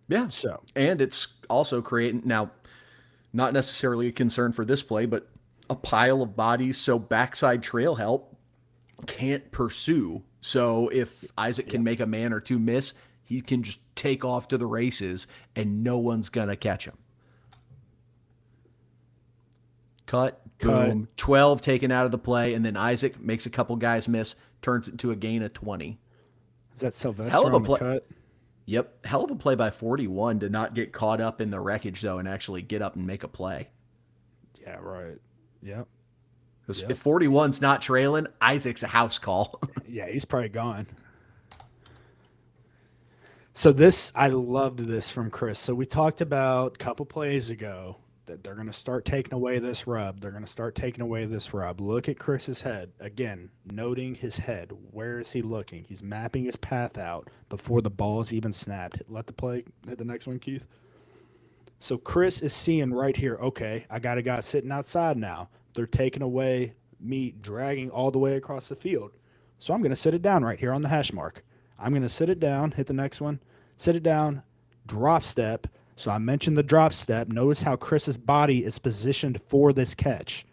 [SPEAKER 1] Yeah.
[SPEAKER 2] So,
[SPEAKER 1] and it's also creating, now, not necessarily a concern for this play, but a pile of bodies so backside trail help can't pursue. So if Isaac can make a man or 2 miss, he can just take off to the races and no one's going to catch him. Cut, boom, 12 taken out of the play, and then Isaac makes a couple guys miss, turns it to a gain of 20.
[SPEAKER 2] Is that Sylvester
[SPEAKER 1] Hell of a
[SPEAKER 2] on the
[SPEAKER 1] play.
[SPEAKER 2] cut?
[SPEAKER 1] Yep. Hell of a play by 41 to not get caught up in the wreckage, though, and actually get up and make a play.
[SPEAKER 2] Yeah, right. Yep.
[SPEAKER 1] Because if 41's not trailing, Isaac's a house call.
[SPEAKER 2] Yeah, he's probably gone. So I loved this from Chris. So we talked about a couple plays ago that they're going to start taking away this rub. They're going to start taking away this rub. Look at Chris's head. Again, noting his head. Where is he looking? He's mapping his path out before the ball is even snapped. Let the play hit the next one, Keith. So Chris is seeing right here, okay, I got a guy sitting outside now. They're taking away me dragging all the way across the field. So I'm going to sit it down right here on the hash mark. I'm going to sit it down, hit the next one, sit it down, drop step. So I mentioned the drop step. Notice how Chris's body is positioned for this catch.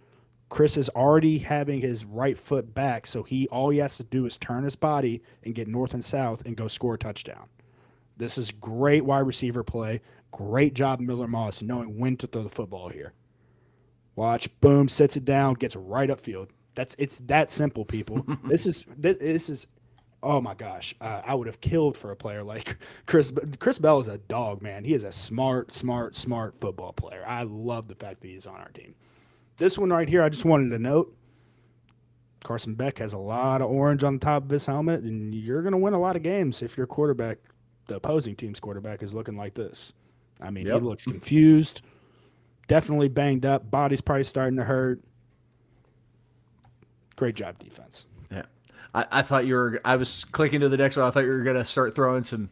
[SPEAKER 2] Chris is already having his right foot back, so all he has to do is turn his body and get north and south and go score a touchdown. This is great wide receiver play. Great job, Miller Moss, knowing when to throw the football here. Watch, boom, sits it down, gets right upfield. It's that simple, people. This is. Oh my gosh, I would have killed for a player like Chris. Chris Bell is a dog, man. He is a smart football player. I love the fact that he's on our team. This one right here, I just wanted to note, Carson Beck has a lot of orange on the top of his helmet, and you're going to win a lot of games if your quarterback, the opposing team's quarterback, is looking like this. I mean, He looks confused, definitely banged up, body's probably starting to hurt. Great job, defense.
[SPEAKER 1] Yeah. I thought I was clicking to the next one. I thought you were going to start throwing some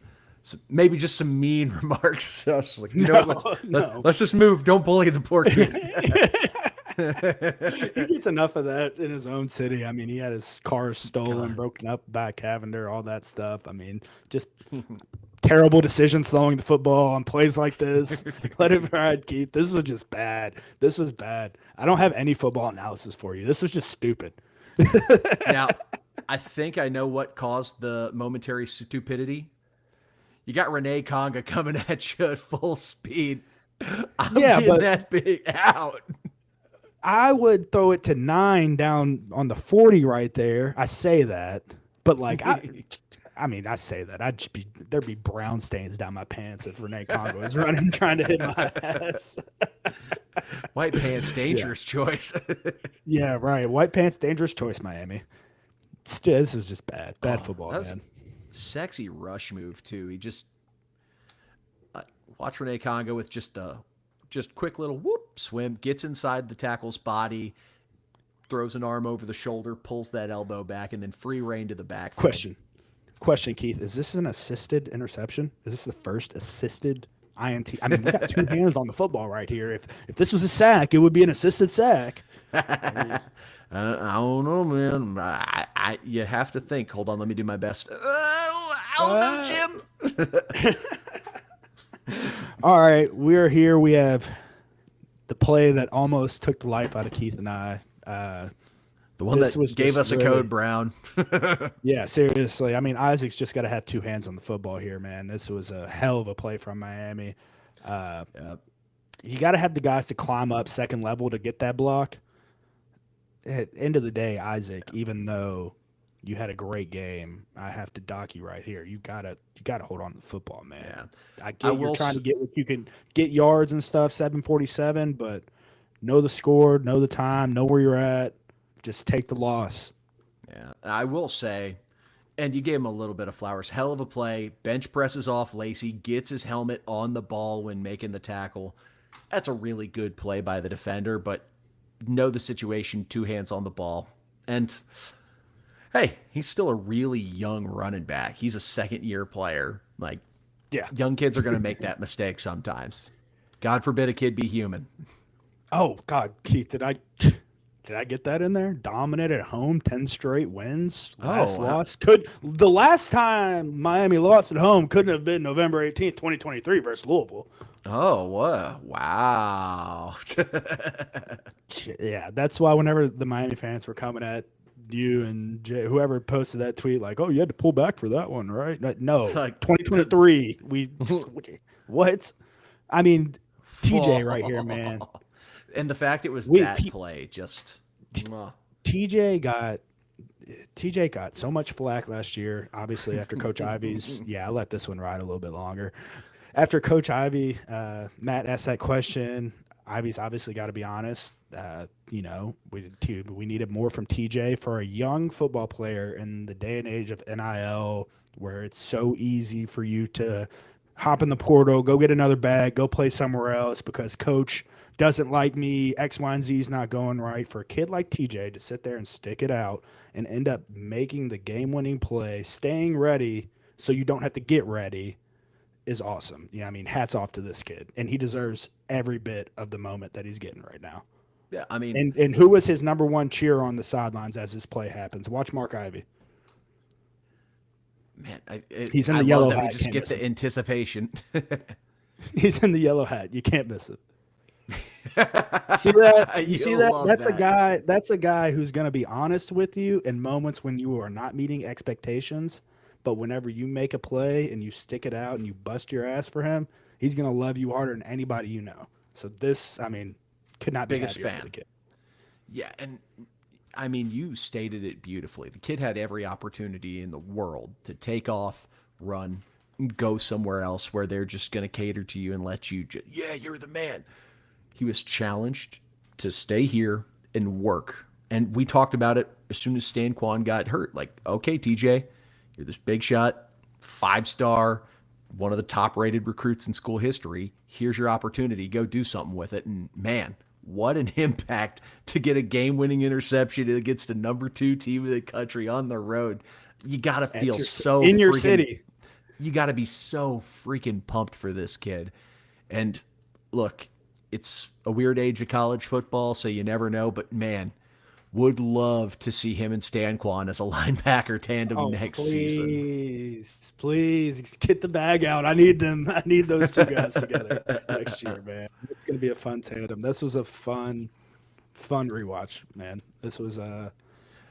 [SPEAKER 1] maybe just some mean remarks. So I was like, let's just move. Don't bully the poor kid.
[SPEAKER 2] He gets enough of that in his own city. I mean, he had his car stolen, broken up by Cavender, all that stuff. I mean, just terrible decisions throwing the football on plays like this. Let it ride, Keith. This was just bad. This was bad. I don't have any football analysis for you. This was just stupid.
[SPEAKER 1] Now, I think I know what caused the momentary stupidity. You got Renee Conga coming at you at full speed. I'm
[SPEAKER 2] Yeah,
[SPEAKER 1] getting
[SPEAKER 2] but
[SPEAKER 1] that big out.
[SPEAKER 2] I would throw it to 9 down on the 40 right there. I say that, but like I mean, I say that there'd be brown stains down my pants if Renee Congo was running trying to hit my ass.
[SPEAKER 1] White pants, dangerous choice.
[SPEAKER 2] Yeah, right. White pants, dangerous choice, Miami. This is just bad football, man.
[SPEAKER 1] Sexy rush move too. He just watch Renee Congo with just quick little whoop swim, gets inside the tackle's body, throws an arm over the shoulder, pulls that elbow back, and then free rein to the back.
[SPEAKER 2] Question, Keith. Is this an assisted interception? Is this the first assisted INT? I mean, we got 2 hands on the football right here. If this was a sack, it would be an assisted sack.
[SPEAKER 1] I don't know, man. You have to think. Hold on, let me do my best. I don't know, Jim.
[SPEAKER 2] All right, we're here. We have the play that almost took the life out of Keith and I.
[SPEAKER 1] The one that gave us a code brown.
[SPEAKER 2] Yeah, seriously. I mean, Isaac's just got to have 2 hands on the football here, man. This was a hell of a play from Miami. You got to have the guys to climb up second level to get that block. At the end of the day, Isaac, even though you had a great game, I have to dock you right here. You gotta hold on to the football, man. Yeah. I get you're trying to get what you can get yards and stuff, 747, but know the score, know the time, know where you're at. Just take the loss.
[SPEAKER 1] Yeah, I will say, and you gave him a little bit of flowers. Hell of a play. Bench presses off Lacey, gets his helmet on the ball when making the tackle. That's a really good play by the defender, but know the situation, 2 hands on the ball. And, hey, he's still a really young running back. He's a second-year player. Like,
[SPEAKER 2] yeah,
[SPEAKER 1] young kids are going to make that mistake sometimes. God forbid a kid be human.
[SPEAKER 2] Oh, God, Keith, did I get that in there? Dominant at home, 10 straight wins. Loss. The last time Miami lost at home couldn't have been November 18th, 2023 versus Louisville.
[SPEAKER 1] Oh, what? Wow.
[SPEAKER 2] Yeah, that's why whenever the Miami fans were coming at you and Jay, whoever posted that tweet, like, oh, you had to pull back for that one, right? No, it's like 2023. What? I mean, TJ right here, man.
[SPEAKER 1] And the fact it was that play just
[SPEAKER 2] TJ got so much flack last year, obviously after Coach Ivy's I let this one ride a little bit longer. After Coach Ivy, Matt asked that question. Ivy's obviously got to be honest. We needed more from TJ for a young football player in the day and age of NIL, where it's so easy for you to hop in the portal, go get another bag, go play somewhere else because coach doesn't like me, X, Y, and Z is not going right. For a kid like TJ to sit there and stick it out and end up making the game-winning play, staying ready so you don't have to get ready is awesome. Yeah, I mean, hats off to this kid. And he deserves every bit of the moment that he's getting right now.
[SPEAKER 1] Yeah, I mean.
[SPEAKER 2] And who was his number one cheer on the sidelines as this play happens? Watch Mark Ivy.
[SPEAKER 1] Man,
[SPEAKER 2] he's in the yellow hat.
[SPEAKER 1] We just get the anticipation.
[SPEAKER 2] He's in the yellow hat. You can't miss it. See that? You see that? That's a guy who's going to be honest with you in moments when you are not meeting expectations. But whenever you make a play and you stick it out and you bust your ass for him, he's going to love you harder than anybody you know. So this, I mean, could not be
[SPEAKER 1] biggest fan.
[SPEAKER 2] The kid.
[SPEAKER 1] Yeah, and I mean, you stated it beautifully. The kid had every opportunity in the world to take off, run, go somewhere else where they're just going to cater to you and let you you're the man. He was challenged to stay here and work. And we talked about it as soon as Stan Kwan got hurt. Like, okay, TJ, you're this big shot, 5-star, one of the top-rated recruits in school history. Here's your opportunity. Go do something with it. And, man, what an impact to get a game-winning interception against a number 2 team in the country on the road. You got to feel so
[SPEAKER 2] in your city.
[SPEAKER 1] You got to be so freaking pumped for this kid. And, look, it's a weird age of college football, so you never know. But, man, would love to see him and Stan Kwan as a linebacker tandem next season.
[SPEAKER 2] Please get the bag out. I need them. I need those 2 guys together next year, man. It's going to be a fun tandem. This was a fun rewatch, man. This was I'm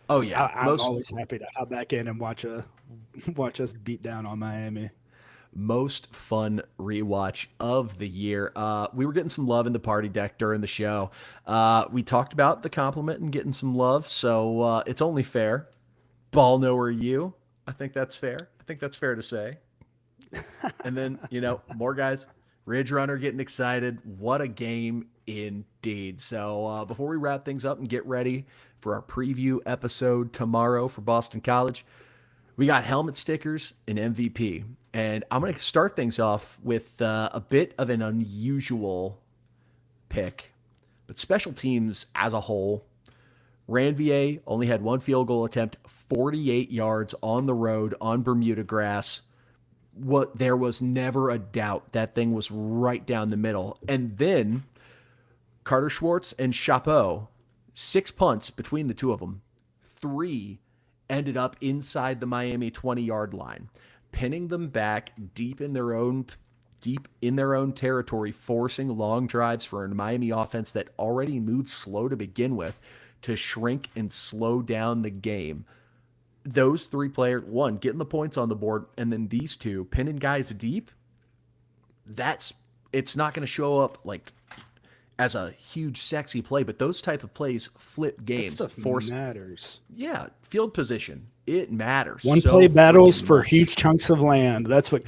[SPEAKER 2] always happy to hop back in and watch us beat down on Miami.
[SPEAKER 1] most fun rewatch of the year. We were getting some love in the party deck during the show. We talked about the compliment and getting some love, so it's only fair. Ball knower you. I think that's fair. I think that's fair to say. And then, more guys. Ridge Runner getting excited. What a game indeed. So before we wrap things up and get ready for our preview episode tomorrow for Boston College, we got helmet stickers and MVP. And I'm going to start things off with a bit of an unusual pick. But special teams as a whole, Ranvier only had one field goal attempt, 48 yards on the road on Bermuda grass. There was never a doubt that thing was right down the middle. And then Carter Schwartz and Chapeau, 6 punts between the two of them. 3 ended up inside the Miami 20-yard line, pinning them back deep in their own territory, forcing long drives for a Miami offense that already moved slow to begin with to shrink and slow down the game. Those 3 players, one, getting the points on the board, and then these 2 pinning guys deep, it's not going to show up like as a huge sexy play, but those type of plays flip games.
[SPEAKER 2] That stuff matters.
[SPEAKER 1] Yeah, field position, it matters.
[SPEAKER 2] One play battles for huge chunks of land. That's what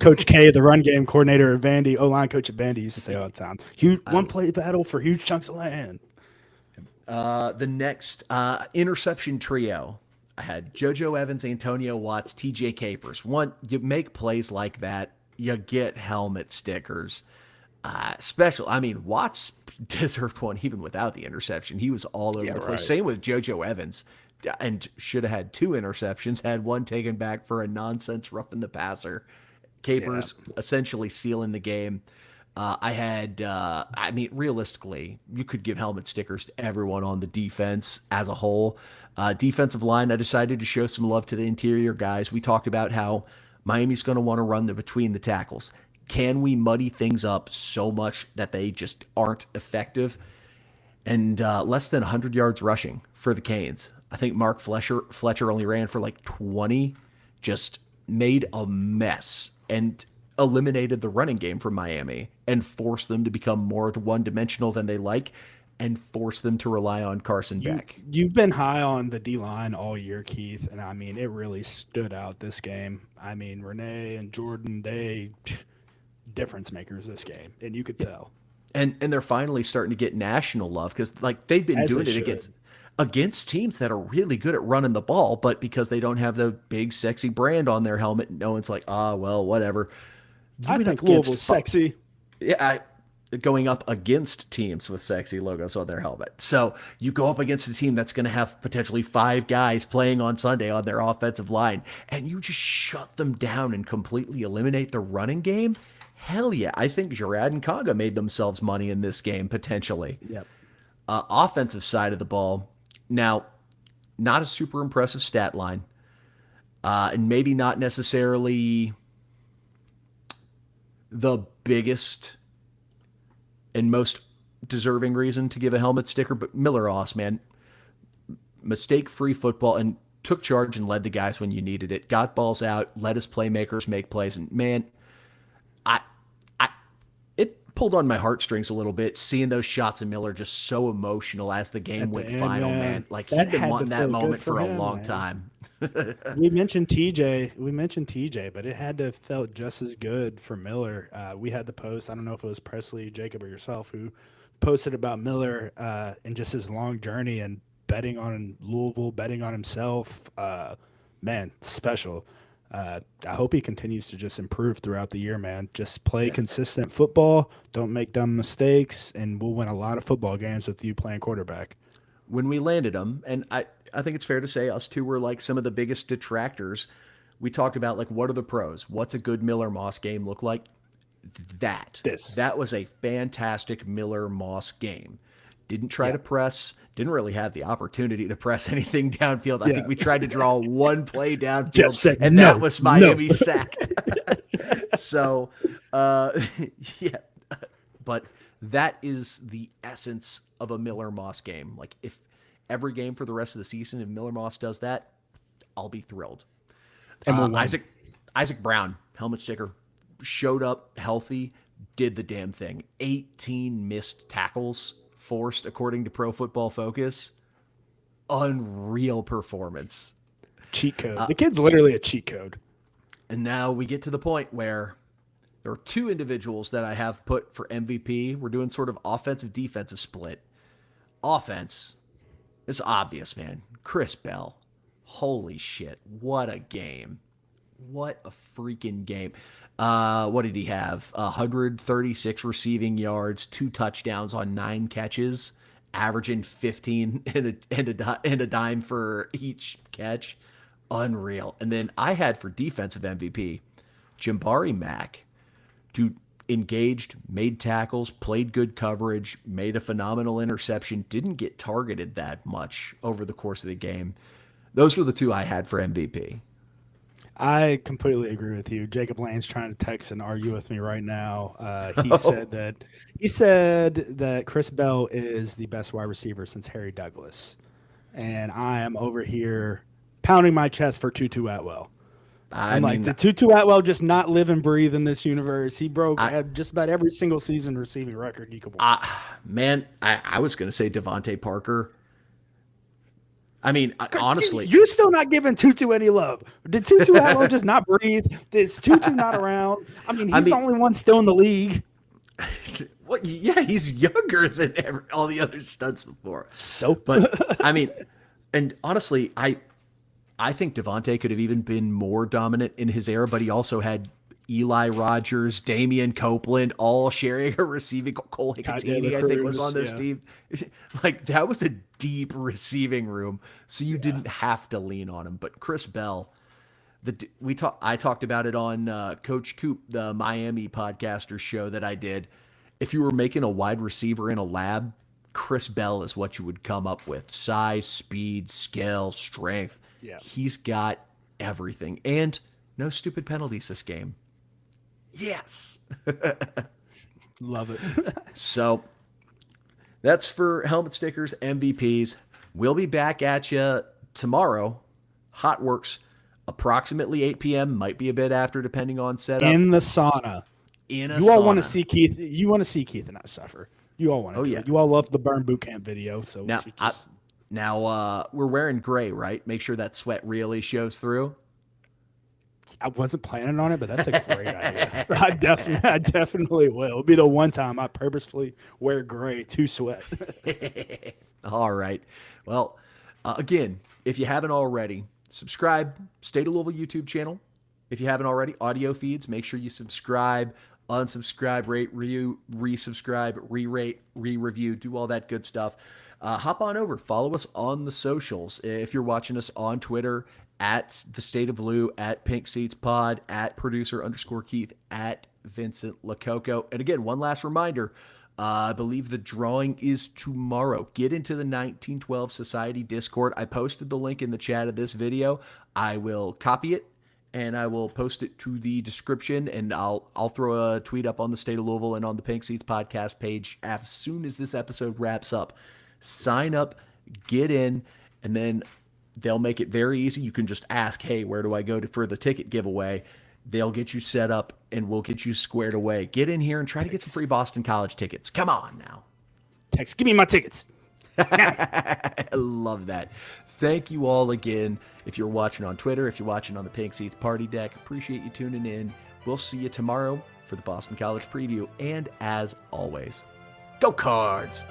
[SPEAKER 2] Coach K, the run game coordinator at Vandy, O-line coach at Vandy, used to say all the time. One play battle for huge chunks of land.
[SPEAKER 1] The next interception trio, I had JoJo Evans, Antonio Watts, TJ Capers. You make plays like that, you get helmet stickers. Watts deserved one even without the interception. He was all over the place. Right. Same with JoJo Evans, and should have had 2 interceptions, had one taken back for a nonsense roughing the passer. Capers essentially sealing the game. Realistically, you could give helmet stickers to everyone on the defense as a whole. Defensive line, I decided to show some love to the interior guys. We talked about how Miami's going to want to run between the tackles. Can we muddy things up so much that they just aren't effective? And less than 100 yards rushing for the Canes. I think Mark Fletcher only ran for like 20, just made a mess and eliminated the running game from Miami and forced them to become more one-dimensional than they like and forced them to rely on Carson Beck.
[SPEAKER 2] You've been high on the D-line all year, Keith, and it really stood out this game. Renee and Jordan, they difference makers this game, and you could tell.
[SPEAKER 1] And they're finally starting to get national love because they've been doing it against teams that are really good at running the ball, but because they don't have the big sexy brand on their helmet, no one's like, whatever.
[SPEAKER 2] I think Louisville's sexy.
[SPEAKER 1] Yeah, going up against teams with sexy logos on their helmet. So you go up against a team that's going to have potentially 5 guys playing on Sunday on their offensive line, and you just shut them down and completely eliminate the running game. Hell yeah. I think Gerard and Kaga made themselves money in this game, potentially.
[SPEAKER 2] Yep.
[SPEAKER 1] Offensive side of the ball. Now, not a super impressive stat line. And maybe not necessarily the biggest and most deserving reason to give a helmet sticker, but Miller Oss, man. Mistake-free football and took charge and led the guys when you needed it. Got balls out, let his playmakers make plays, and man, it pulled on my heartstrings a little bit seeing those shots of Miller just so emotional as the game went final, man. Like he'd been wanting that moment for a long time.
[SPEAKER 2] We mentioned TJ, but it had to have felt just as good for Miller. We had the post, I don't know if it was Presley, Jacob, or yourself, who posted about Miller and just his long journey and betting on Louisville, betting on himself. Man, special. I hope he continues to just improve throughout the year, man. Just play consistent football, don't make dumb mistakes, and we'll win a lot of football games with you playing quarterback.
[SPEAKER 1] When we landed him, and I think it's fair to say us two were like some of the biggest detractors. We talked about like, what are the pros? What's a good Miller Moss game look like? That was a fantastic Miller Moss game. Didn't try to press, didn't really have the opportunity to press anything downfield. I think we tried to draw one play downfield, and that was Miami's sack. So, but that is the essence of a Miller Moss game. Like if every game for the rest of the season, if Miller Moss does that, I'll be thrilled. And Isaac Brown, helmet sticker, showed up healthy, did the damn thing. 18 missed tackles forced, according to Pro Football Focus. Unreal performance.
[SPEAKER 2] Cheat code. The kid's literally a cheat code.
[SPEAKER 1] And now we get to the point where there are two individuals that I have put for MVP. We're doing sort of offensive-defensive split. Offense, it's obvious, man. Chris Bell. Holy shit. What a game. What a freaking game. What did he have? 136 receiving yards, 2 touchdowns on 9 catches, averaging 15 and a dime for each catch. Unreal. And then I had for defensive MVP, Jambari Mack. Dude, engaged, made tackles, played good coverage, made a phenomenal interception, didn't get targeted that much over the course of the game. Those were the two I had for MVP.
[SPEAKER 2] I completely agree with you. Jacob Lane's trying to text and argue with me right now. He said that Chris Bell is the best wide receiver since Harry Douglas, and I am over here pounding my chest for Tutu Atwell. I'm like, did Tutu Atwell just not live and breathe in this universe? He broke just about every single season receiving record you could want.
[SPEAKER 1] I was going to say Devontae Parker. I mean, honestly.
[SPEAKER 2] You're still not giving Tutu any love. Did Tutu Atwell just not breathe? Is Tutu not around? I mean, he's the only one still in the league.
[SPEAKER 1] Well, yeah, he's younger than all the other studs before. But, I mean, and honestly, I think Devontae could have even been more dominant in his era, but he also had Eli Rogers, Damian Copeland, all sharing a receiving. Cole Hicatini, I think, was on this team. Like, that was a deep receiving room, so you didn't have to lean on him. But Chris Bell, I talked about it on Coach Coop, the Miami podcaster show that I did. If you were making a wide receiver in a lab, Chris Bell is what you would come up with. Size, speed, skill, strength. Yeah. He's got everything. And no stupid penalties this game. Yes.
[SPEAKER 2] Love it.
[SPEAKER 1] So that's for helmet stickers, MVPs. We'll be back at you tomorrow. HOTWORX, approximately 8 p.m. Might be a bit after, depending on setup.
[SPEAKER 2] In the sauna.
[SPEAKER 1] You
[SPEAKER 2] all want to see Keith. You want to see Keith and I suffer. You all want to. Oh, yeah. You all love the Burn Boot Camp video. So
[SPEAKER 1] now we're wearing gray, right? Make sure that sweat really shows through.
[SPEAKER 2] I wasn't planning on it, but that's a great idea. I definitely will. It'll be the one time I purposefully wear gray to sweat.
[SPEAKER 1] All right. Well, again, if you haven't already, subscribe. State of Louisville YouTube channel. If you haven't already, audio feeds. Make sure you subscribe, unsubscribe, rate, resubscribe, re-rate, re-review, do all that good stuff. Hop on over. Follow us on the socials. If you're watching us on Twitter, at the State of Lou, at Pink Seats Pod, at producer_Keith, at Vincent Lococo. And again, one last reminder, I believe the drawing is tomorrow. Get into the 1912 Society Discord. I posted the link in the chat of this video. I will copy it and I will post it to the description, and I'll throw a tweet up on the State of Louisville and on the Pink Seats podcast page as soon as this episode wraps up. Sign up, get in, and then they'll make it very easy. You can just ask, hey, where do I go for the ticket giveaway? They'll get you set up, and we'll get you squared away. Get in here and try to get some free Boston College tickets. Come on now.
[SPEAKER 2] Text, give me my tickets.
[SPEAKER 1] I love that. Thank you all again. If you're watching on Twitter, if you're watching on the Pink Seats Party Deck, appreciate you tuning in. We'll see you tomorrow for the Boston College preview. And as always, go Cards!